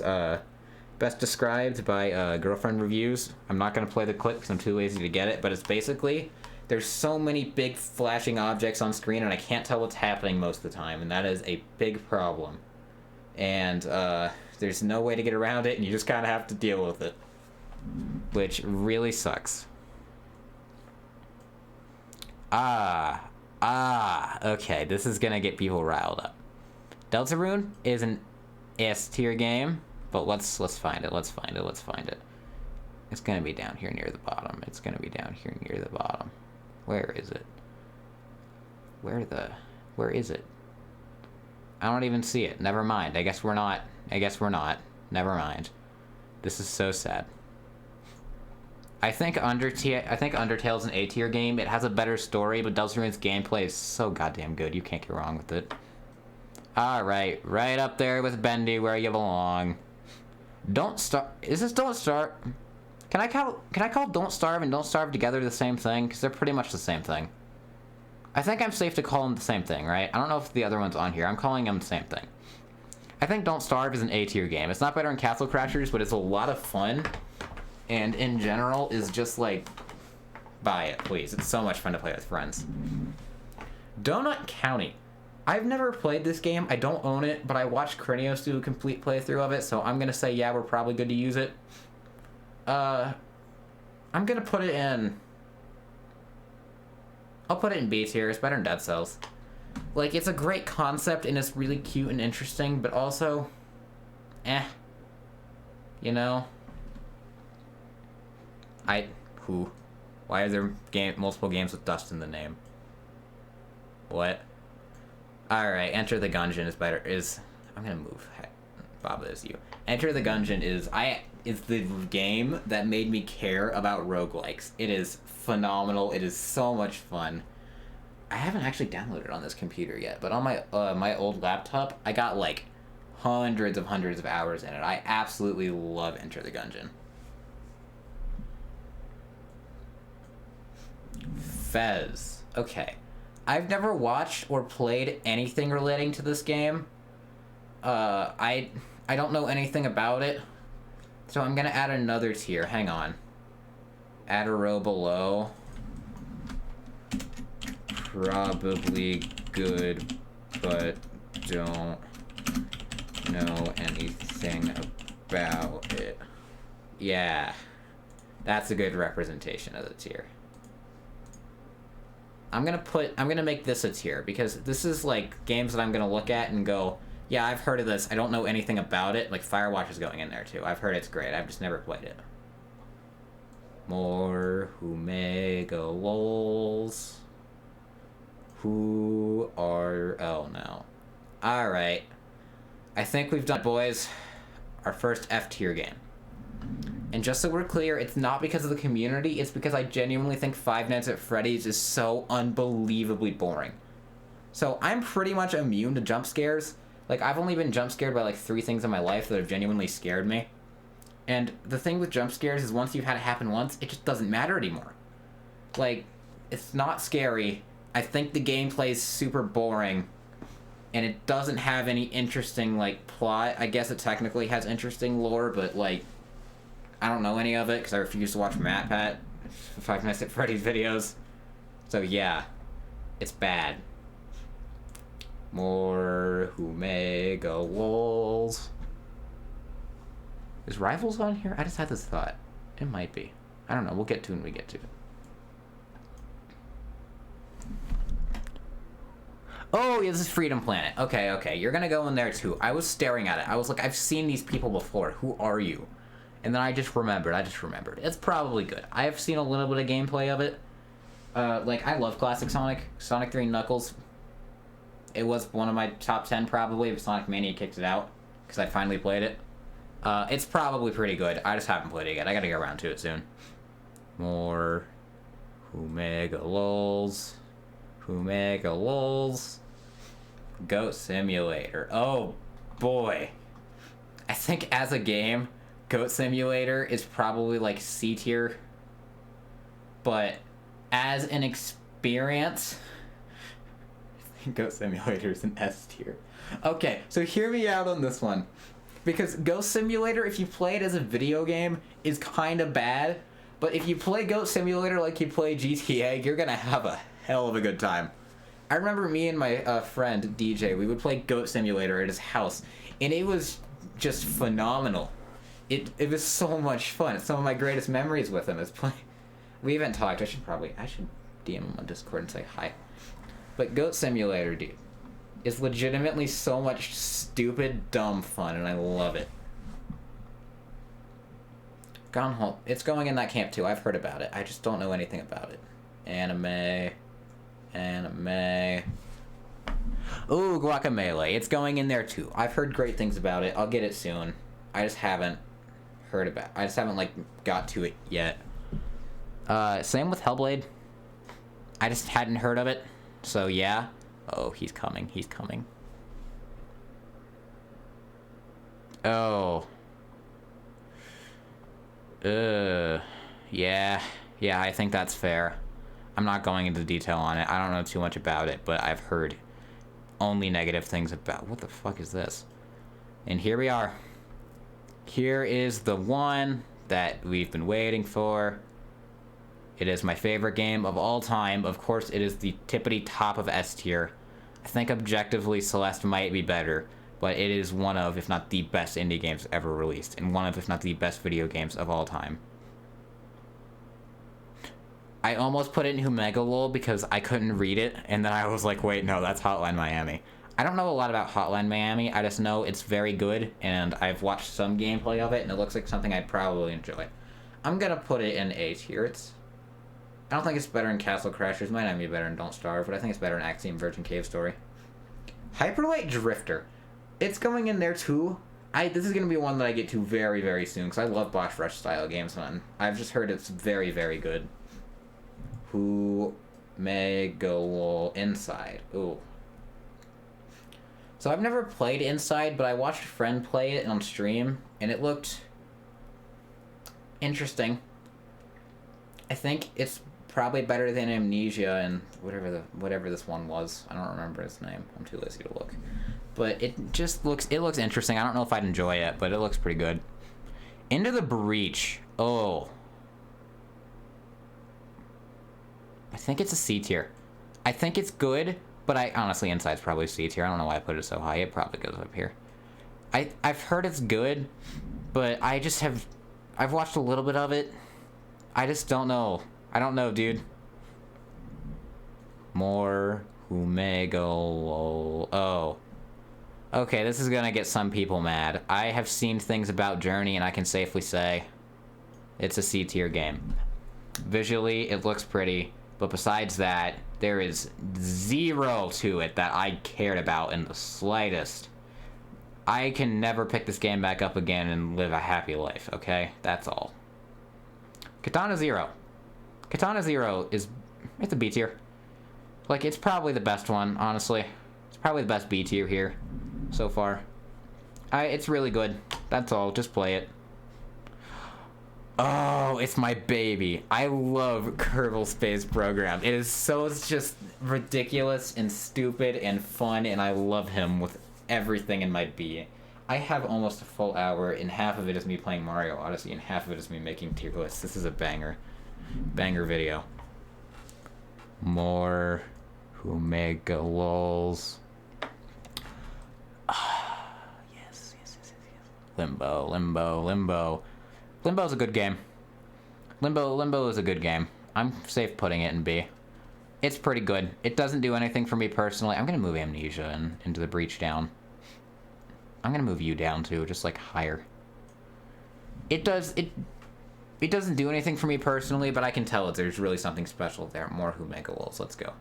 best described by Girlfriend Reviews. I'm not gonna play the clip because I'm too lazy to get it, but it's basically There's so many big flashing objects on screen, and I can't tell what's happening most of the time, and that is a big problem. And there's no way to get around it, and you just kind of have to deal with it, which really sucks. Okay, this is gonna get people riled up. Deltarune is an S tier game, but let's find it. Let's find it. It's gonna be down here near the bottom. Where is it? Where is it? I don't even see it. Never mind. I guess we're not. Never mind. This is so sad. I think Undertale's an A tier game. It has a better story, but Deltarune's gameplay is so goddamn good. You can't get wrong with it. Alright, right up there with Bendy where you belong. Don't Starve. Is this Don't Starve? Can I call Don't Starve and Don't Starve together the same thing? Because they're pretty much the same thing. I think I'm safe to call them the same thing, right? I don't know if the other one's on here. I'm calling them the same thing. I think Don't Starve is an A tier game. It's not better than Castle Crashers, but it's a lot of fun. And in general is just like, buy it, please. It's so much fun to play with friends. Donut County. I've never played this game. I don't own it, but I watched Krinios do a complete playthrough of it, so I'm gonna say, yeah, we're probably good to use it. I'm gonna put it in... I'll put it in B tier. It's better than Dead Cells. Like, it's a great concept, and it's really cute and interesting, but also... You know? Why are there multiple games with dust in the name? What? Alright, Enter the Gungeon is better. I'm gonna move. Bob, is you. Enter the Gungeon is the game that made me care about roguelikes. It is phenomenal. It is so much fun. I haven't actually downloaded it on this computer yet, but on my old laptop, I got like hundreds of hours in it. I absolutely love Enter the Gungeon. Fez. Okay. I've never watched or played anything relating to this game. I don't know anything about it. So I'm gonna add another tier. Hang on. Add a row below. Probably good, but don't know anything about it. Yeah. That's a good representation of the tier. I'm gonna make this a tier, because this is like games that I'm gonna look at and go, yeah, I've heard of this, I don't know anything about it. Like Firewatch is going in there too. I've heard it's great, I've just never played it. More Omega lols. Oh no. Alright. I think we've done, boys, our first F tier game. And just so we're clear, it's not because of the community, it's because I genuinely think Five Nights at Freddy's is so unbelievably boring. So I'm pretty much immune to jump scares. Like, I've only been jump scared by like 3 things in my life that have genuinely scared me. And the thing with jump scares is once you've had it happen once, it just doesn't matter anymore. Like, it's not scary. I think the gameplay is super boring. And it doesn't have any interesting, like, plot. I guess it technically has interesting lore, but, like, I don't know any of it because I refuse to watch MatPat, Five Nights at Freddy's videos. So yeah, it's bad. More Omega lols. Is Rivals on here? I just had this thought. It might be. I don't know. We'll get to it when we get to it. Oh, yeah, this is Freedom Planet. Okay. You're gonna go in there too. I was staring at it. I was like, I've seen these people before. Who are you? And then I just remembered. It's probably good. I have seen a little bit of gameplay of it. Like, I love classic Sonic. Sonic 3 Knuckles. It was one of my top 10 probably, but Sonic Mania kicked it out. Because I finally played it. It's probably pretty good. I just haven't played it yet. I gotta get around to it soon. More Omega lols. Goat Simulator. Oh, boy. I think as a game... Goat Simulator is probably like C tier, but as an experience, I think Goat Simulator is an S tier. Okay, so hear me out on this one, because Goat Simulator, if you play it as a video game, is kind of bad, But if you play Goat Simulator like you play GTA, you're gonna have a hell of a good time. I remember me and my friend, DJ, we would play Goat Simulator at his house, and it was just phenomenal. It was so much fun. It's some of my greatest memories with him is playing. We haven't talked. I should DM him on Discord and say hi. But Goat Simulator, dude, is legitimately so much stupid, dumb fun, and I love it. Gone Home. It's going in that camp too. I've heard about it. I just don't know anything about it. Anime. Ooh, Guacamelee. It's going in there too. I've heard great things about it. I'll get it soon. I just haven't like got to it yet. Same with Hellblade. I just hadn't heard of it. So yeah. Oh, he's coming. Oh. Yeah, I think that's fair. I'm not going into detail on it. I don't know too much about it, but I've heard only negative things about... What the fuck is this? And here we are. Here is the one that we've been waiting for. It is my favorite game of all time. Of course, it is the tippity top of S tier. I think objectively Celeste might be better, but it is one of, if not the best indie games ever released, and one of, if not the best video games of all time. I almost put it in Humegalol because I couldn't read it, and then I was like, wait, no, that's Hotline Miami. I don't know a lot about Hotline Miami, I just know it's very good, and I've watched some gameplay of it, and it looks like something I'd probably enjoy. I'm gonna put it in A tier. I don't think it's better in Castle Crashers, might not be better in Don't Starve, but I think it's better in Axiom Virgin Cave Story. Hyperlight Drifter. It's going in there too. This is going to be one that I get to very, very soon, because I love Boss Rush style games, man. I've just heard it's very, very good. Who may go inside? Ooh. So I've never played Inside, but I watched a friend play it on stream, and it looked interesting. I think it's probably better than Amnesia and whatever this one was. I don't remember its name. I'm too lazy to look. But it looks interesting. I don't know if I'd enjoy it, but it looks pretty good. Into the Breach. Oh. I think it's a C tier. I think it's good, but honestly, Inside's probably C tier. I don't know why I put it so high. It probably goes up here. I've heard it's good, but I've watched a little bit of it. I just don't know. I don't know, dude. More Humego. Oh. Okay, this is gonna get some people mad. I have seen things about Journey, and I can safely say it's a C tier game. Visually, it looks pretty, but besides that, there is zero to it that I cared about in the slightest. I can never pick this game back up again and live a happy life, okay? That's all. Katana Zero. Katana Zero it's a B tier. Like, it's probably the best one, honestly. It's probably the best B tier here so far. It's really good. That's all. Just play it. Oh, it's my baby. I love Kerbal Space Program. It's just ridiculous and stupid and fun, and I love him with everything in my being. I have almost a full hour, and half of it is me playing Mario Odyssey, and half of it is me making tier lists. This is a banger. Banger video. More Humegalols. Yes. Limbo. Limbo's a good game. Limbo is a good game. I'm safe putting it in B. It's pretty good. It doesn't do anything for me personally. I'm gonna move Amnesia into the Breach down. I'm gonna move you down too, just like higher. It doesn't do anything for me personally, but I can tell there's really something special there. More Humegalols. Let's go.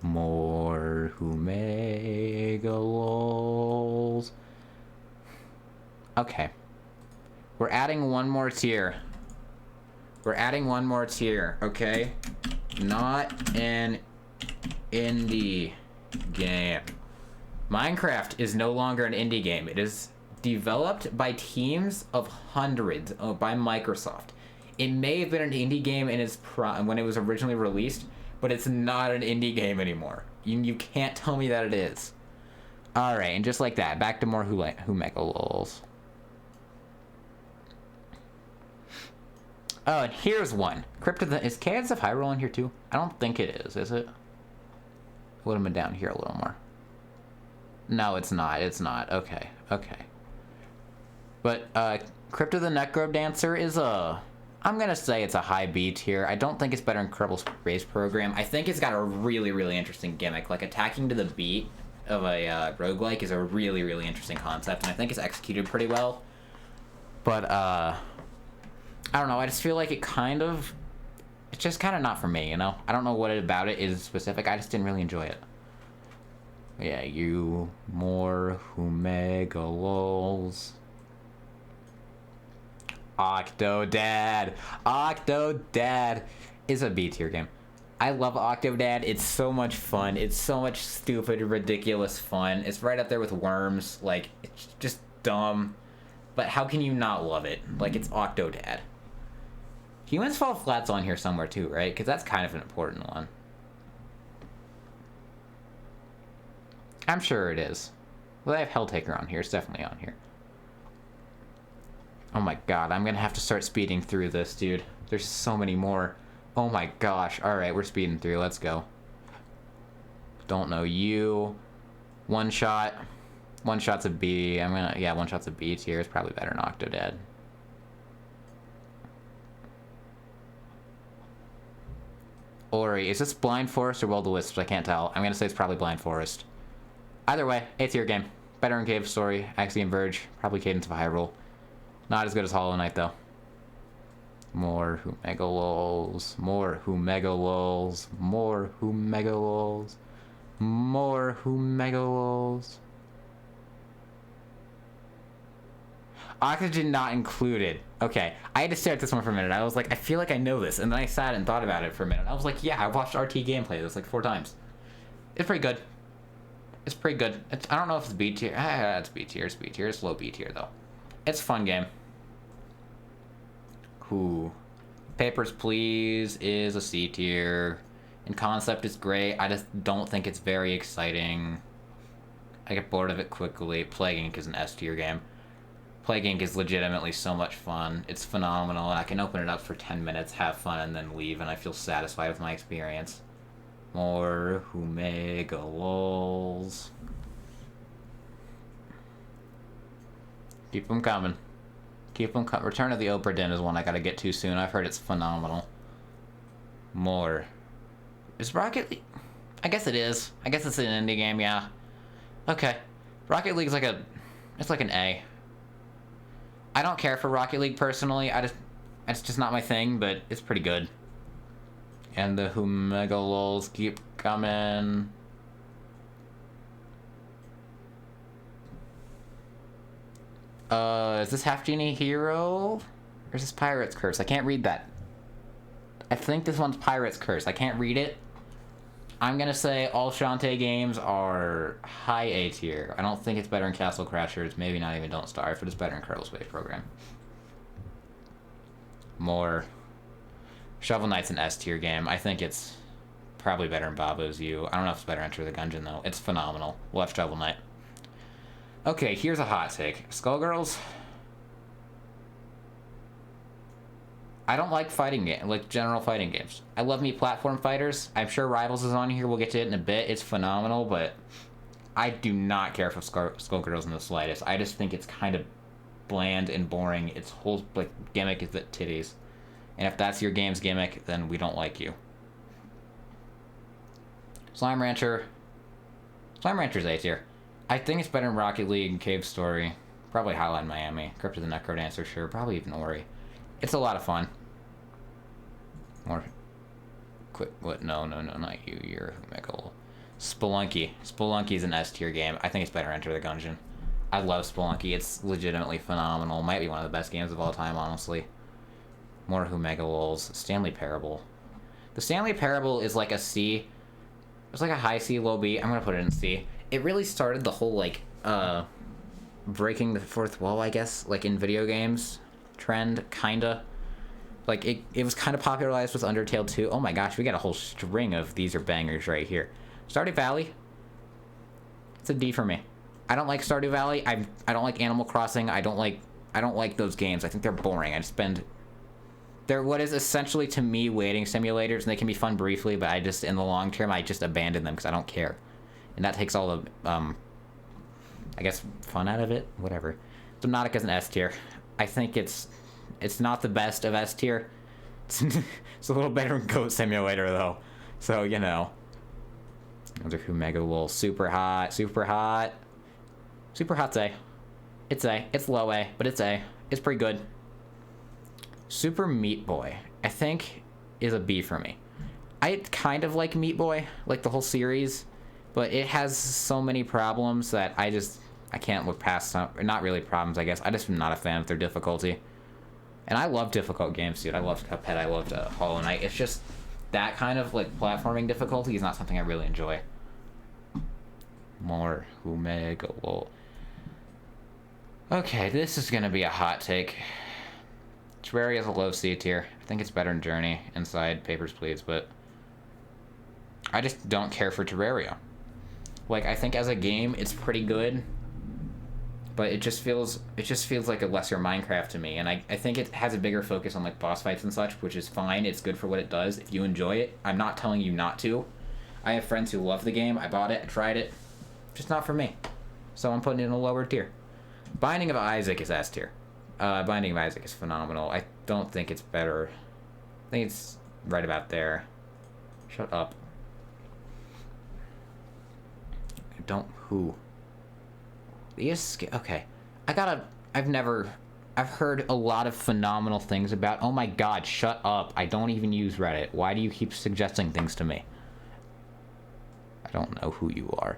More Humegalols. Okay. We're adding one more tier. Okay? Not an indie game. Minecraft is no longer an indie game. It is developed by teams of hundreds by Microsoft. It may have been an indie game in its when it was originally released, but it's not an indie game anymore. You can't tell me that it is. Alright, and just like that, back to more who mega lols. Oh, and here's one. Is Chaos of Hyrule in here too? I don't think it is it? Would have been down here a little more. No, it's not. It's not. Okay. Okay. But, Crypt of the Necrodancer is I'm gonna say it's a high B tier. I don't think it's better than Kerbal Space Program. I think it's got a really, really interesting gimmick. Like, attacking to the beat of a roguelike is a really, really interesting concept, and I think it's executed pretty well. But, I don't know. I just feel like it's just kind of not for me, you know? I don't know what about it is specific. I just didn't really enjoy it. Yeah, you more Humegalols. Octodad. Octodad is a B tier game. I love Octodad. It's so much fun. It's so much stupid, ridiculous fun. It's right up there with Worms. Like, it's just dumb. But how can you not love it? Like, it's Octodad. Humans Fall Flat's on here somewhere too, right? Because that's kind of an important one. I'm sure it is. Well, I have Helltaker on here. It's definitely on here. Oh my god, I'm gonna have to start speeding through this, dude. There's so many more. Oh my gosh. Alright, we're speeding through. Let's go. Don't know you. One shot. One shot's a B. Yeah, one shot's a B tier. It's probably better than Octodad. Ori. Is this Blind Forest or Will-O-Wisps? I can't tell. I'm gonna say it's probably Blind Forest. Either way, A tier game. Better than Cave Story, Axiom Verge, probably Cadence of Hyrule. Not as good as Hollow Knight, though. More Humegalols. More Humegalols. More Humegalols. More Humegalols. Oxygen not included. Okay, I had to stare at this one for a minute. I was like, I feel like I know this. And then I sat and thought about it for a minute. I was like, yeah, I watched RT gameplay this like 4 times. It's pretty good. It's pretty good. I don't know if it's B tier. It's B tier. It's B tier. It's low B tier, though. It's a fun game. Ooh. Papers, Please is a C tier. In concept, it's great. I just don't think it's very exciting. I get bored of it quickly. Plague Inc. is an S tier game. Plague Inc. is legitimately so much fun. It's phenomenal, and I can open it up for 10 minutes, have fun, and then leave, and I feel satisfied with my experience. More Humegalols. Keep them coming. Keep them coming. Return of the Opera Den is one I gotta get to soon. I've heard it's phenomenal. More. Is Rocket League? I guess it is. I guess it's an indie game, yeah. Okay. Rocket League's like it's like an A. I don't care for Rocket League personally. It's just not my thing, but it's pretty good. And the Humegalols keep coming. Is this Half Genie Hero? Or is this Pirate's Curse? I can't read that. I think this one's Pirate's Curse. I can't read it. I'm gonna say all Shantae games are high A tier. I don't think it's better than Castle Crashers. Maybe not even Don't Starve, but it's better than Kerbal Space Program. More. Shovel Knight's an S tier game. I think it's probably better than Babo's You. I don't know if it's better than Enter the Gungeon, though. It's phenomenal. We'll have Shovel Knight. Okay, here's a hot take. Skullgirls. I don't like general fighting games. I love me platform fighters. I'm sure Rivals is on here. We'll get to it in a bit. It's phenomenal, but I do not care for Skullgirls in the slightest. I just think it's kind of bland and boring. Its whole gimmick is that titties. And if that's your game's gimmick, then we don't like you. Slime Rancher. Slime Rancher's A tier. I think it's better than Rocket League and Cave Story. Probably Hotline Miami. Crypt of the Necrodancer, sure. Probably even Ori. It's a lot of fun. More. Quick. What? No, not you. You're Humegalols. Spelunky. Spelunky's an S tier game. I think it's better than Enter the Gungeon. I love Spelunky. It's legitimately phenomenal. Might be one of the best games of all time, honestly. More Humegalols. Stanley Parable. The Stanley Parable is like a C. It's like a high C, low B. I'm gonna put it in C. It really started the whole, breaking the fourth wall, I guess, in video games trend, kinda. It was kind of popularized with Undertale 2. Oh my gosh, we got a whole string of these are bangers right here. Stardew Valley. It's a D for me. I don't like Stardew Valley. I don't like Animal Crossing. I don't like those games. I think they're boring. They're what is essentially to me waiting simulators, and they can be fun briefly, but I just in the long term I just abandon them because I don't care, and that takes all the I guess fun out of it. Whatever. Subnautica's an S tier. I think it's not the best of S tier. It's a little better than Goat Simulator though, so you know. Those are Mega Lol. Super hot. Super hot's A. It's A. It's low A, but it's A. It's pretty good. Super Meat Boy, I think, is a B for me. I kind of like Meat Boy, like the whole series, but it has so many problems that I can't look past some, not really problems, I guess. I just am not a fan of their difficulty. And I love difficult games, dude. I loved Cuphead, I loved Hollow Knight. It's just that kind of like platforming difficulty is not something I really enjoy. More Mega Lol. Okay, this is gonna be a hot take. Terraria is a low C tier. I think it's better than Journey, Inside, Papers, Please, but I just don't care for Terraria. Like, I think as a game, it's pretty good, but it just feels like a lesser Minecraft to me, and I think it has a bigger focus on, like, boss fights and such, which is fine. It's good for what it does. If you enjoy it, I'm not telling you not to. I have friends who love the game. I bought it, I tried it. Just not for me. So I'm putting it in a lower tier. Binding of Isaac is S tier. Binding of Isaac is phenomenal. I don't think it's better. I think it's right about there. Shut up. I don't who. Okay. I've heard a lot of phenomenal things about. Oh my god, shut up. I don't even use Reddit. Why do you keep suggesting things to me? I don't know who you are.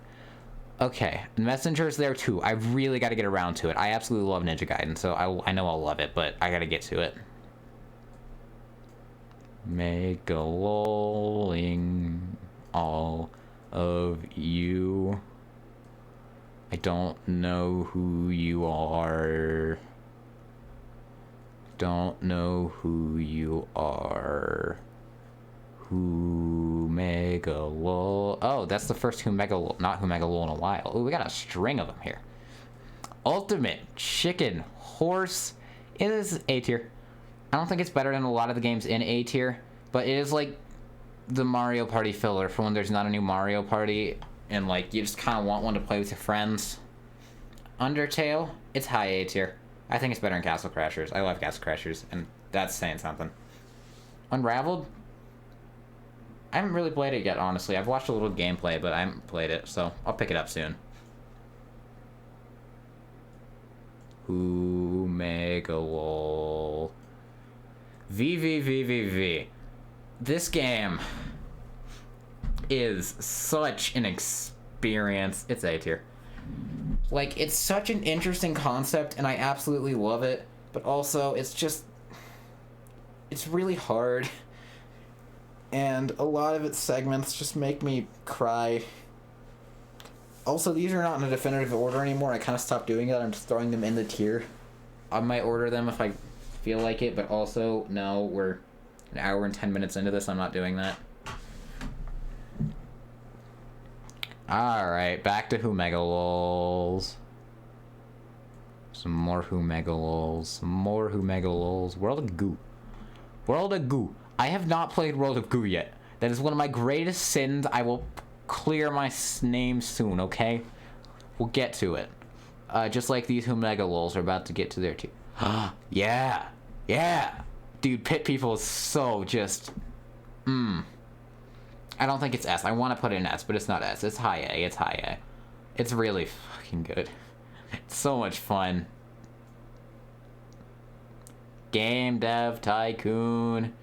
Okay, Messenger's there too. I really got to get around to it. I absolutely love Ninja Gaiden, so I know I'll love it, but I got to get to it. Megaloling all of you. I don't know who you are. Don't know who you are. Humegalol. Oh, that's the first Humegalol, not Humegalol in a while. Oh, we got a string of them here. Ultimate Chicken Horse. It is A tier. I don't think it's better than a lot of the games in A tier, but it is like the Mario Party filler for when there's not a new Mario Party and like you just kind of want one to play with your friends. Undertale, it's high A tier. I think it's better than Castle Crashers. I love Castle Crashers, and that's saying something. Unraveled, I haven't really played it yet, honestly. I've watched a little gameplay, but I haven't played it, so I'll pick it up soon. Humegalol. VVVVV. This game is such an experience. It's A tier. Like, it's such an interesting concept, and I absolutely love it, but also it's really hard. And a lot of its segments just make me cry. Also, these are not in a definitive order anymore. I kind of stopped doing it. I'm just throwing them in the tier. I might order them if I feel like it, but also, no, we're an hour and 10 minutes into this. I'm not doing that. Alright, back to Humegalols. Some more Humegalols. Some more Humegalols. World of Goo. World of Goo. I have not played World of Goo yet. That is one of my greatest sins. I will clear my name soon, okay? We'll get to it. Just like these Humegalols are about to get to their tier. Yeah! Yeah! Dude, Pit People is so just... I don't think it's S. I want to put it in S, but it's not S. It's high A. It's high A. It's really fucking good. It's so much fun. Game Dev Tycoon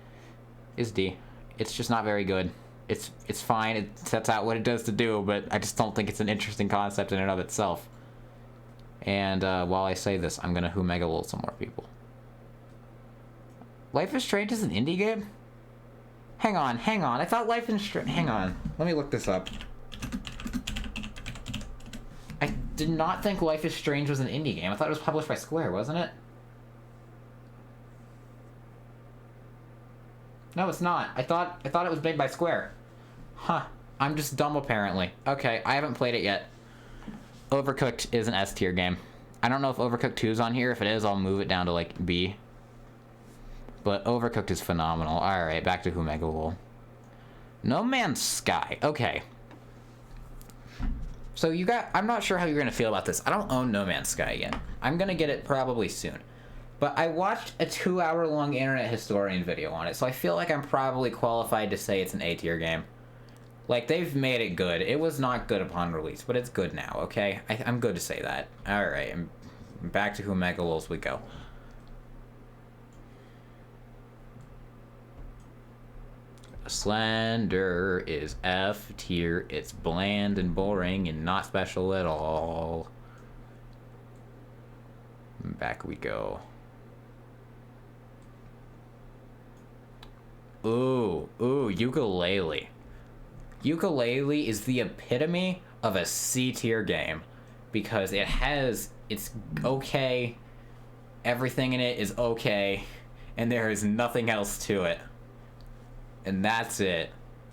is D. It's just not very good. It's fine. It sets out what it does to do, but I just don't think it's an interesting concept in and of itself. And while I say this, I'm gonna Humegalol some more people. Life is Strange is an indie game? Hang on. I thought Life is Strange... Hang on. Let me look this up. I did not think Life is Strange was an indie game. I thought it was published by Square, wasn't it? No, it's not. I thought it was made by Square. Huh. I'm just dumb, apparently. Okay, I haven't played it yet. Overcooked is an S tier game. I don't know if Overcooked 2 is on here. If it is, I'll move it down to like B. But Overcooked is phenomenal. Alright, back to Humegawol. No Man's Sky. Okay. So I'm not sure how you're gonna feel about this. I don't own No Man's Sky yet. I'm gonna get it probably soon. But I watched a 2-hour-long Internet Historian video on it, so I feel like I'm probably qualified to say it's an A tier game. Like, they've made it good. It was not good upon release, but it's good now, okay? I'm good to say that. Alright, back to Humegawol's we go. Slender is F tier. It's bland and boring and not special at all. Back we go. Ooh, Yooka-Laylee. Yooka-Laylee is the epitome of a C tier game because it's okay, everything in it is okay, and there is nothing else to it. And that's it.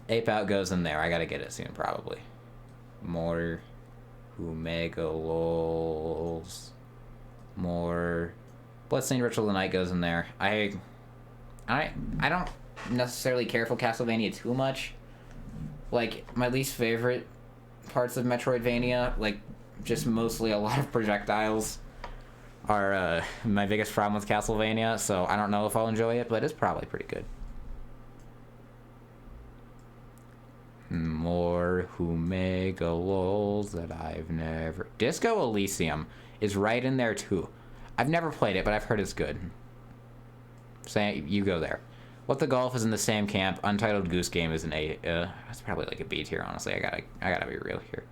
Ape Out goes in there. I gotta get it soon, probably. More Humegawol's. More Bloodstained Ritual of the Night goes in there. I don't necessarily care for Castlevania too much. Like, my least favorite parts of Metroidvania, like, just mostly a lot of projectiles, are my biggest problem with Castlevania, so I don't know if I'll enjoy it, but it's probably pretty good. More Humegawol's that I've never... Disco Elysium is right in there, too. I've never played it, but I've heard it's good. Say, you go there. What the Golf is in the same camp. Untitled Goose Game is an A. That's probably like a B tier, honestly. I gotta be real here.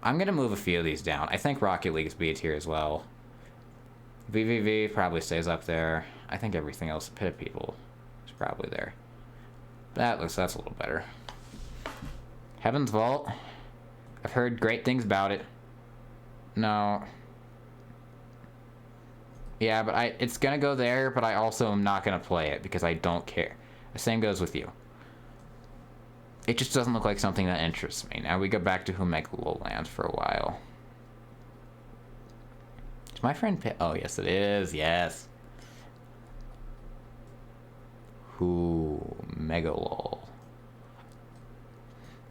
I'm gonna move a few of these down. I think Rocket League is B tier as well. VVV probably stays up there. I think everything else, Pit of People, is probably there. That's a little better. Heaven's Vault. I've heard great things about it. No. Yeah, but it's gonna go there, but I also am not gonna play it because I don't care. The same goes with you. It just doesn't look like something that interests me. Now we go back to Humegawol Land for a while. Is my friend Oh, yes it is. Yes. Humegawol.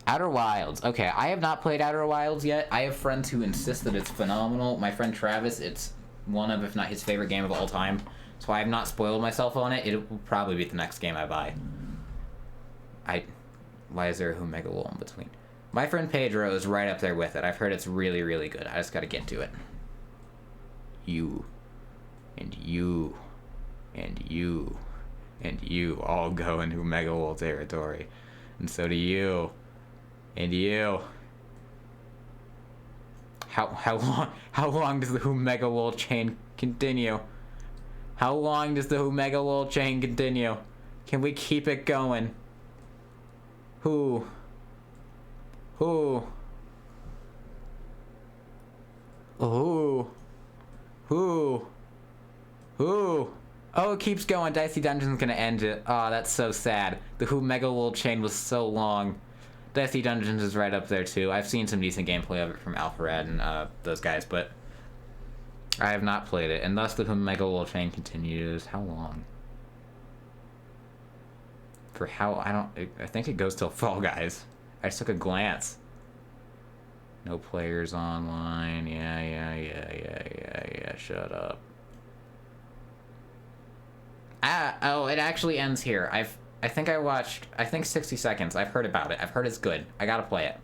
Outer Wilds. Okay, I have not played Outer Wilds yet. I have friends who insist that it's phenomenal. My friend Travis, it's one of, if not his favorite game of all time. So I have not spoiled myself on it. It will probably be the next game I buy. Why is there a Humegawol in between? My friend Pedro is right up there with it. I've heard it's really, really good. I just gotta get to it. You. And you. And you. And you all go into Humegawol territory. And so do you. And you. How long does the Humegawol chain continue? How long does the Humegawol chain continue? Can we keep it going? Who? Oh, it keeps going. Dicey Dungeon's gonna end it. Oh, that's so sad. The Humegawol chain was so long. Dicey Dungeons is right up there too. I've seen some decent gameplay of it from Alpharad and those guys, but I have not played it. And thus the Humegawol chain continues. How long? For how? I think it goes till Fall Guys. I just took a glance. No players online. Yeah. Shut up. Oh, it actually ends here. I think I watched, 60 seconds. I've heard about it. I've heard it's good. I gotta play it.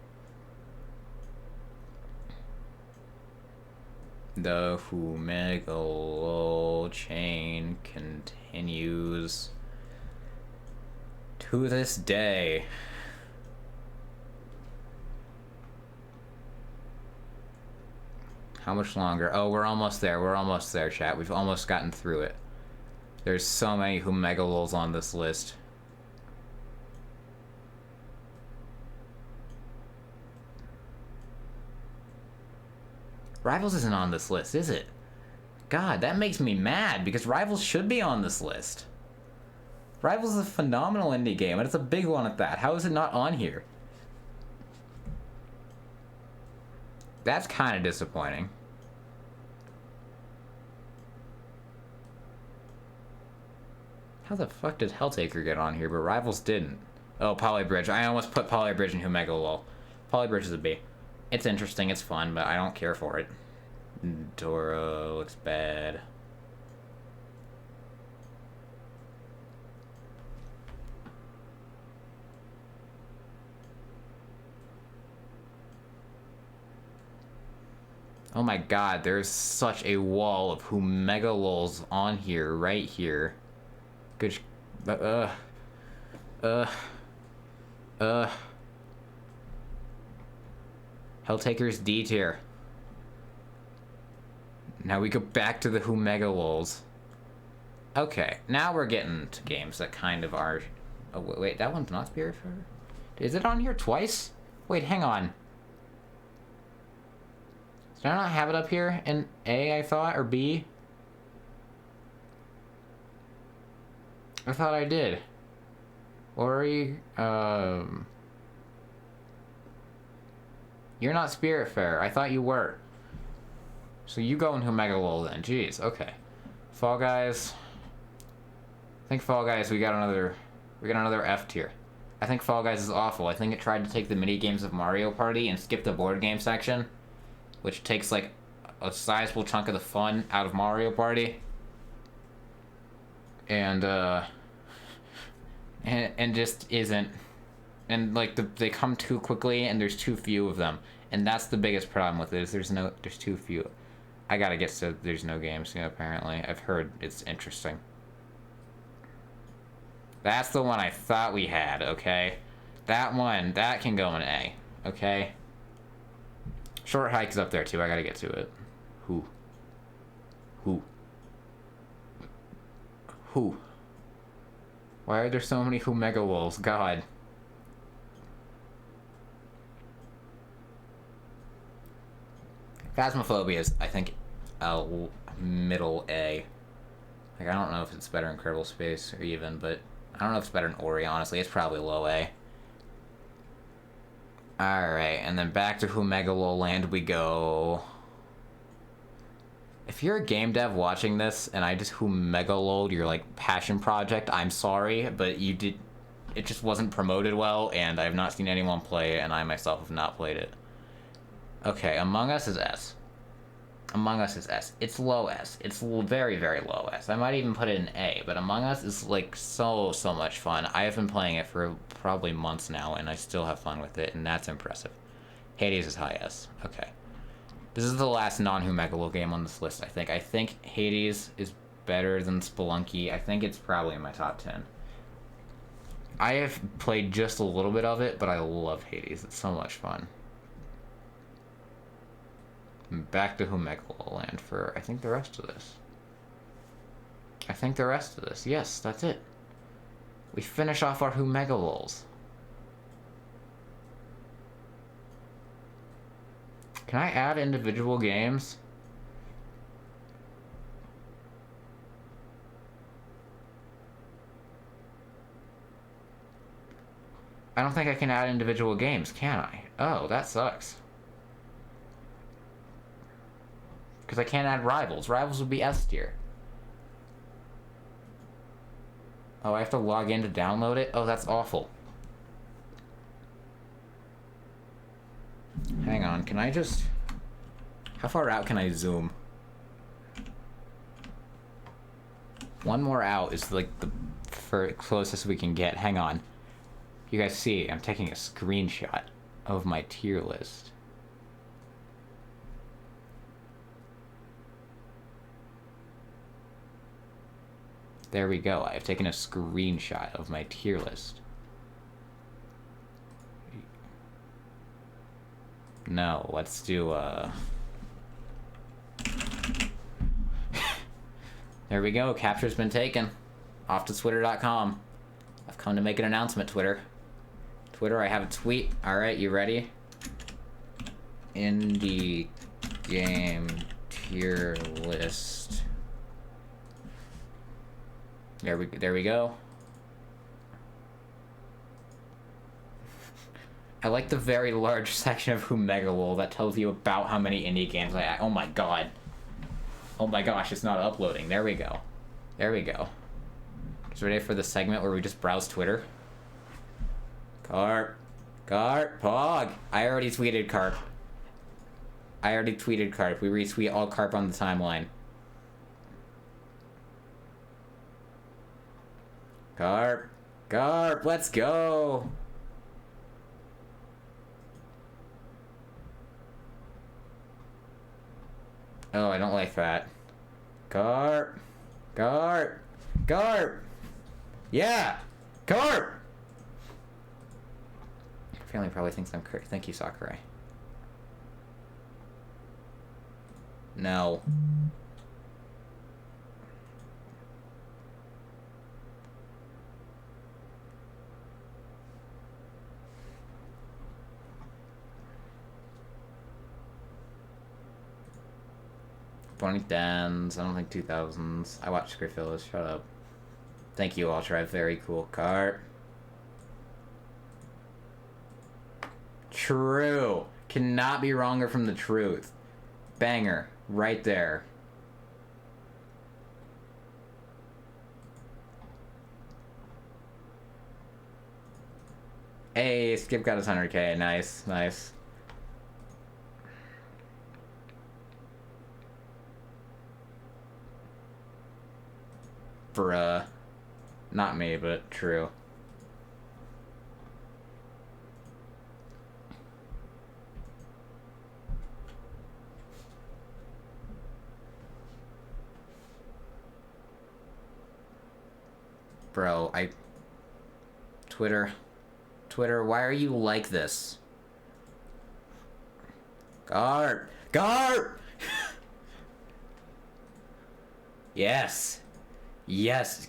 The Humegawol chain continues to this day. How much longer? Oh, we're almost there. We're almost there, chat. We've almost gotten through it. There's so many Humegawols on this list. Rivals isn't on this list, is it? God, that makes me mad, because Rivals should be on this list. Rivals is a phenomenal indie game, and it's a big one at that. How is it not on here? That's kind of disappointing. How the fuck did Helltaker get on here, but Rivals didn't? Oh, Polybridge. I almost put Polybridge in Humegalol. Polybridge is a B. It's interesting, it's fun, but I don't care for it. Dora looks bad. Oh my god, there's such a wall of Humegalols on here, right here. Good. Helltaker's D tier. Now we go back to the Humegalols. Okay, now we're getting to games that kind of are... Oh, wait, that one's not Spiritfarer? Is it on here twice? Wait, hang on. Did I not have it up here in A, I thought, or B? I thought I did. Ori, You're not Spiritfarer. I thought you were. So you go into Megalol then. Jeez, okay. Fall Guys. I think Fall Guys, we got another F tier. I think Fall Guys is awful. I think it tried to take the mini games of Mario Party and skip the board game section, which takes like a sizable chunk of the fun out of Mario Party. And just isn't, and like they come too quickly and there's too few of them, and that's the biggest problem with it, is there's too few. I gotta get to there's no games, you know, apparently. I've heard it's interesting. That's the one I thought we had, okay? That one, that can go in A, okay? Short Hike is up there too, I gotta get to it. Who? Why are there so many Humegawolves? God. Phasmophobia is, I think, a middle A. Like, I don't know if it's better in Kerbal Space or even, but I don't know if it's better in Ori, honestly. It's probably low A. Alright, and then back to Humegalol Land we go. If you're a game dev watching this and I just Humegalol'd your like passion project, I'm sorry, but it just wasn't promoted well, and I have not seen anyone play it, and I myself have not played it. Okay, Among Us is S. Among Us is S. It's low S. It's very, very low S. I might even put it in A, but Among Us is like so much fun. I have been playing it for probably months now, and I still have fun with it, and that's impressive. Hades is high S. Okay. This is the last non-Humegalol game on this list, I think. I think Hades is better than Spelunky. I think it's probably in my top 10. I have played just a little bit of it, but I love Hades. It's so much fun. Back to Humegalol Land for, I think, the rest of this. Yes, that's it. We finish off our Humegalols. Can I add individual games? I don't think I can add individual games, can I? Oh, that sucks. Because I can't add Rivals. Rivals would be S tier. Oh, I have to log in to download it? Oh, that's awful. Hang on, can I just... How far out can I zoom? One more out is like the closest we can get. Hang on. You guys see, I'm taking a screenshot of my tier list. There we go. I've taken a screenshot of my tier list. No, let's do, There we go. Capture's been taken. Off to Twitter.com. I've come to make an announcement, Twitter. Twitter, I have a tweet. Alright, you ready? Indie game tier list. There we go. I like the very large section of Who Megalol that tells you about how many indie games I... Oh my god. Oh my gosh, it's not uploading. There we go. There we go. Just ready for the segment where we just browse Twitter. Carp. Carp. Pog. I already tweeted Carp. I already tweeted Carp. We retweet all Carp on the timeline. Carp. Carp. Let's go. Oh, I don't like that. Carp. Carp. Carp. Yeah. Carp. Family probably thinks I'm crazy. Thank you, Sakurai. No. $2010s. I don't think 2000s. I watched Griffiths. Shut up. Thank you, Ultra. Very cool. Cart. True. Cannot be wronger from the truth. Banger. Right there. Hey, Skip got his 100k. Nice, nice. Bruh. Not me, but true. Bro, Twitter, why are you like this? Garp! Garp! Yes. Yes.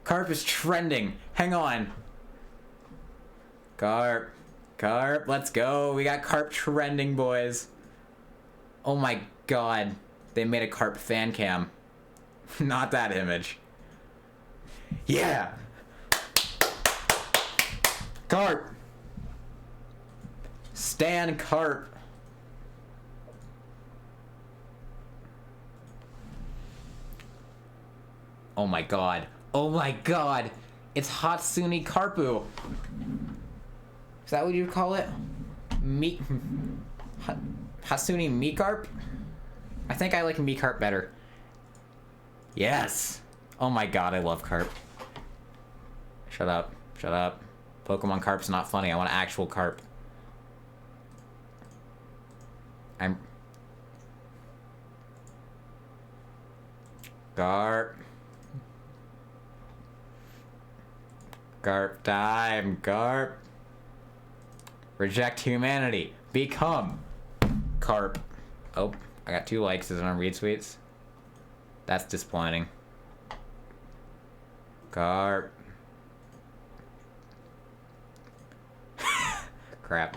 Carp is trending. Hang on. Carp. Carp, let's go. We got Carp trending, boys. Oh my god. They made a Carp fan cam. Not that image. Yeah! Carp! Stan Carp. Oh my god. Oh my god! It's Hatsune Karpu! Is that what you would call it? Hatsune Mikarp? I think I like Mikarp better. Yes! Oh my god, I love Carp. Shut up. Shut up. Pokemon Carp's not funny. I want actual Carp. Garp. Garp time. Garp. Reject humanity. Become Carp. Oh, I got 2 likes as on retweets. That's disappointing. Garp. Crap.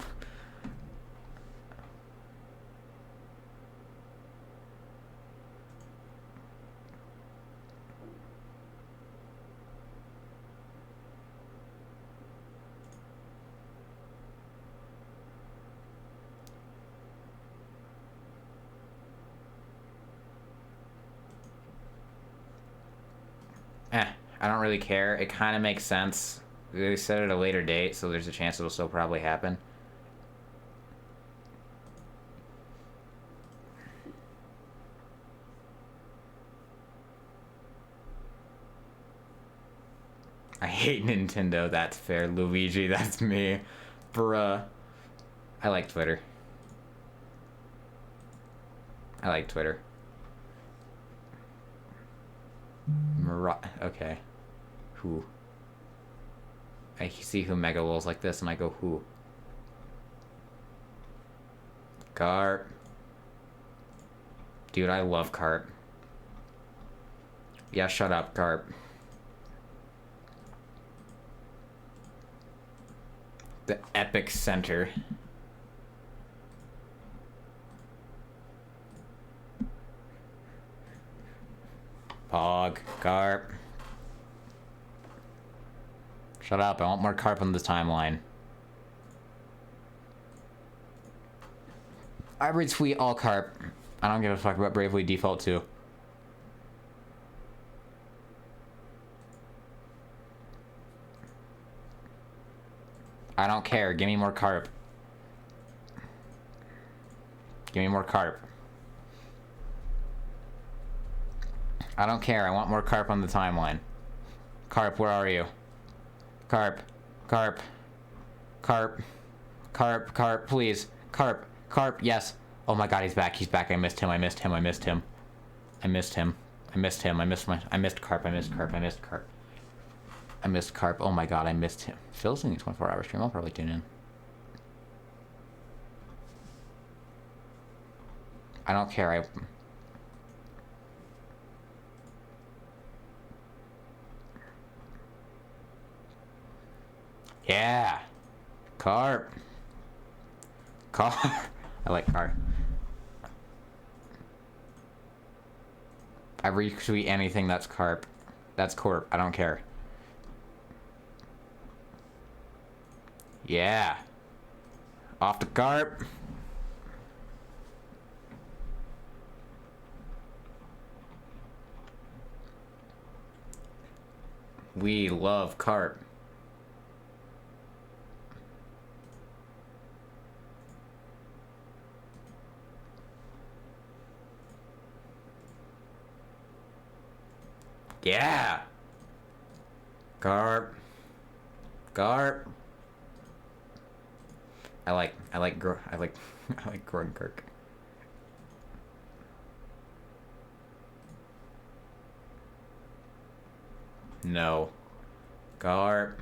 I don't really care. It kind of makes sense. They said it at a later date, so there's a chance it'll still probably happen. I hate Nintendo, that's fair. Luigi, that's me. Bruh. I like Twitter. I like Twitter. Okay. Who? I see who Megalol's like this, and I go, who? Carp. Dude, I love Carp. Yeah, shut up, Carp. The Epic Center. Pog. Carp. Shut up, I want more Carp on the timeline. I retweet all carp. I don't give a fuck about Bravely Default 2. I don't care. Give me more carp. Give me more carp. I don't care. I want more carp on the timeline. Carp, where are you? Carp. Carp. Carp. Carp. Carp, please. Carp. Carp, yes. Oh my god, he's back. He's back. I missed him. I missed him. I missed him. I missed him. I missed him. I missed carp. I missed carp. I missed carp. I missed carp. Oh my god, I missed him. Phil's in the 24-hour stream. I'll probably tune in. I don't care. Yeah. Carp. Carp. I like carp. I retweet anything that's carp. That's corp. I don't care. Yeah. Off the carp. We love carp. Yeah. Carp. Carp. I like Gronkirk. No. Carp.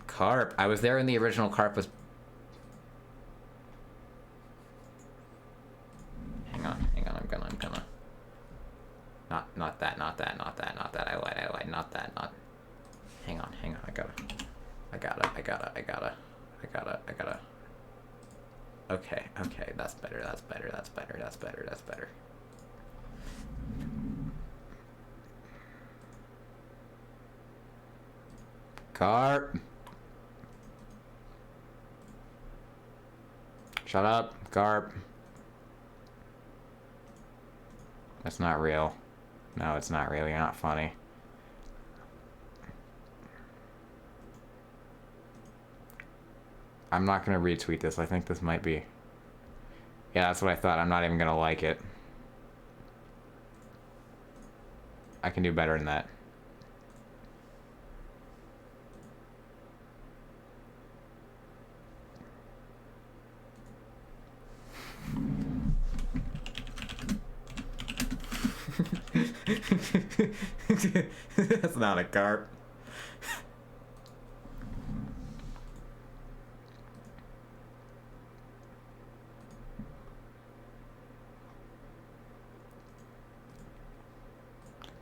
Carp. I was there when the original carp was. Hang on, I'm gonna. Not that. I lied, not that, Hang on, I gotta. Okay, that's better. Carp. Shut up, carp. That's not real. No, it's not real. You're not funny. I'm not gonna retweet this. I think this might be... Yeah, that's what I thought. I'm not even gonna like it. I can do better than that. That's not a carp.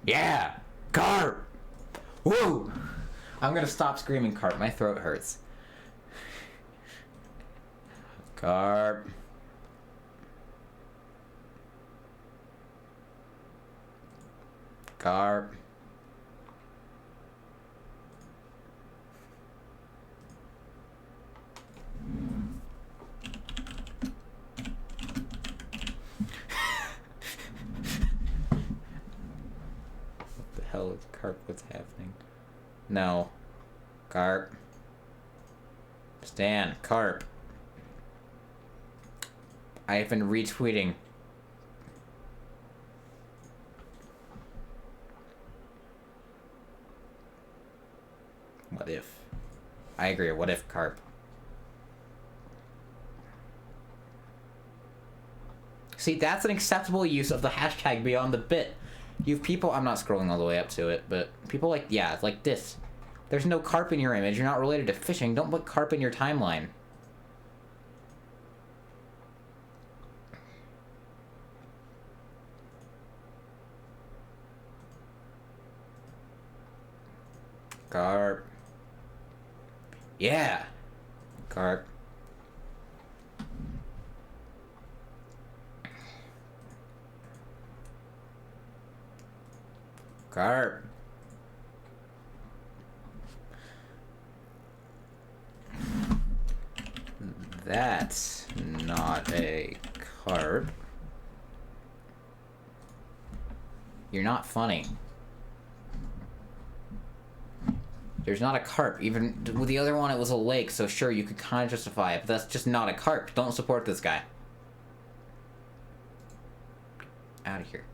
Yeah! Carp! Woo! I'm gonna stop screaming carp. My throat hurts. Carp. Carp. What the hell is carp? What's happening? No. Carp. Stan. Carp. I have been retweeting. What if? I agree. What if carp? See, that's an acceptable use of the hashtag beyond the bit. You have people... I'm not scrolling all the way up to it, but people like... Yeah, like this. There's no carp in your image. You're not related to fishing. Don't put carp in your timeline. Carp. Yeah. Carp. Carp. That's not a carp. You're not funny. There's not a carp. Even with the other one, it was a lake, so sure, you could kind of justify it, but that's just not a carp. Don't support this guy. Out of here.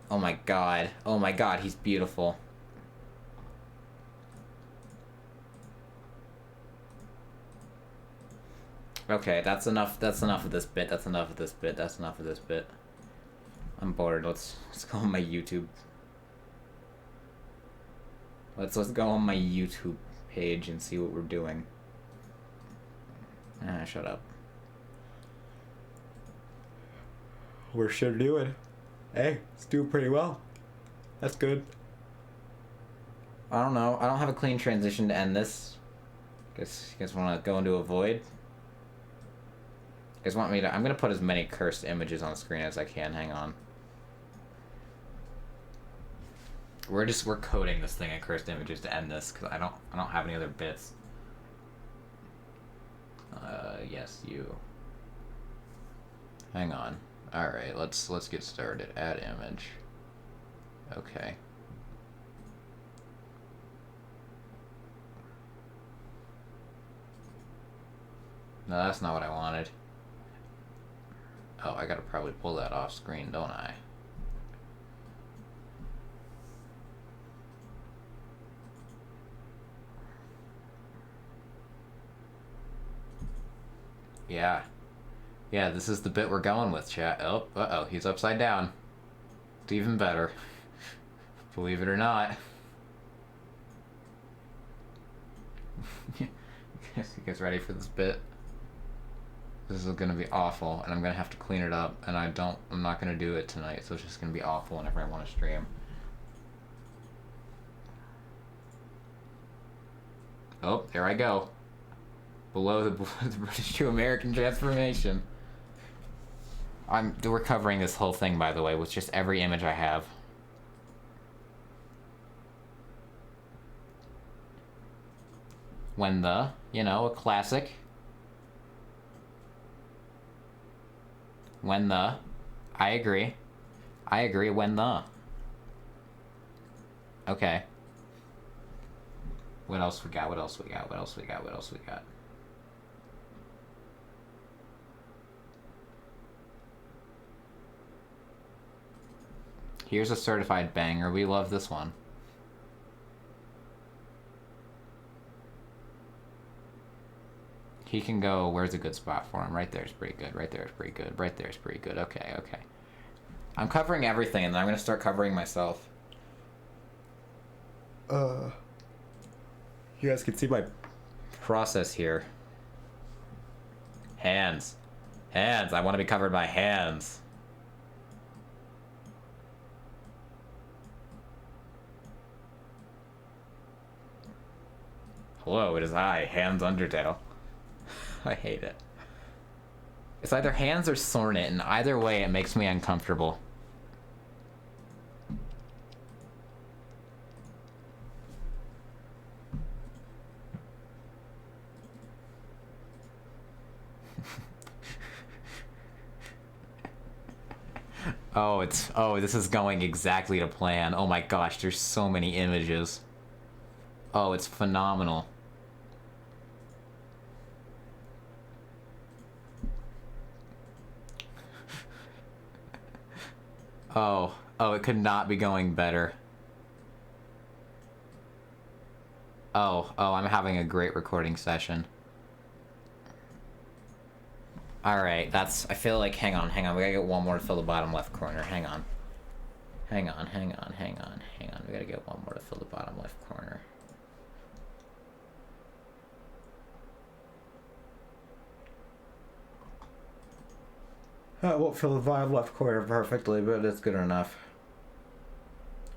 Oh my god. Oh my god, he's beautiful. Okay, that's enough of this bit. That's enough of this bit. That's enough of this bit. I'm bored. Let's go on my YouTube. Let's go on my YouTube page and see what we're doing. Ah, shut up. We're sure doing. Hey, it's doing pretty well. That's good. I don't know. I don't have a clean transition to end this. Guess you guys want to go into a void? You guys want me to... I'm going to put as many cursed images on the screen as I can. Hang on. We're coding this thing in cursed images to end this because I don't have any other bits. Yes, you. Hang on. All right, let's get started. Add image. Okay. No, that's not what I wanted. Oh, I gotta probably pull that off screen, don't I? Yeah. Yeah, this is the bit we're going with, chat. Oh, uh-oh, he's upside down. It's even better. Believe it or not. You guys ready for this bit? This is gonna be awful, and I'm gonna have to clean it up, and I'm not gonna do it tonight, so it's just gonna be awful whenever I want to stream. Oh, there I go. Below the British to American transformation. We're covering this whole thing, by the way, with just every image I have. When the, you know, a classic. When the, I agree, when the. Okay. What else we got? What else we got? What else we got? What else we got? Here's a certified banger. We love this one. He can go, where's a good spot for him? Right there is pretty good. Right there is pretty good. Right there is pretty good. Okay, okay. I'm covering everything, and then I'm going to start covering myself. You guys can see my process here. Hands. Hands. I want to be covered by hands. Hello, it is I, Hands Undertale. I hate it. It's either Hands or Sornit, and either way it makes me uncomfortable. Oh, this is going exactly to plan. Oh my gosh, there's so many images. Oh, it's phenomenal. Oh, it could not be going better. Oh, I'm having a great recording session. Alright, I feel like, hang on, we gotta get one more to fill the bottom left corner, hang on. Hang on, we gotta get one more to fill the bottom left corner. That won't fill the bottom left corner perfectly, but it's good enough.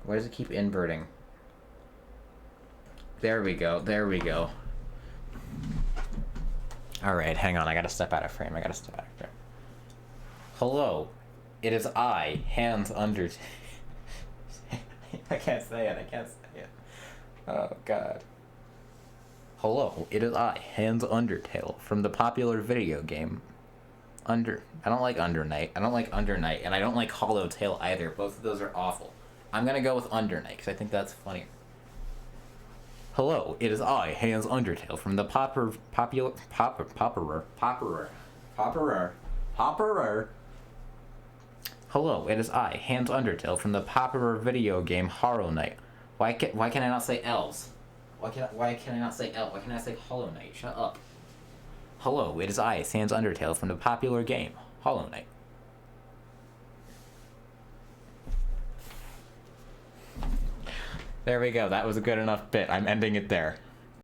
Why does it keep inverting? There we go, there we go. Alright, hang on, I gotta step out of frame. Hello, it is I, Hands Under... I can't say it. Oh, God. Hello, it is I, Hans Undertale, from the popular video game I don't like Undernight, and I don't like Hollow Tale either. Both of those are awful. I'm gonna go with Undernight, because I think that's funnier. Hello, it is I, Hans Undertale, from the popular... Hello, it is I, Hans Undertale, from the popular video game Hollow Knight. Why can I not say L's? Why can I not say L? Why can I say Hollow Knight? Shut up. Hello, it is I, Sans Undertale, from the popular game Hollow Knight. There we go. That was a good enough bit. I'm ending it there.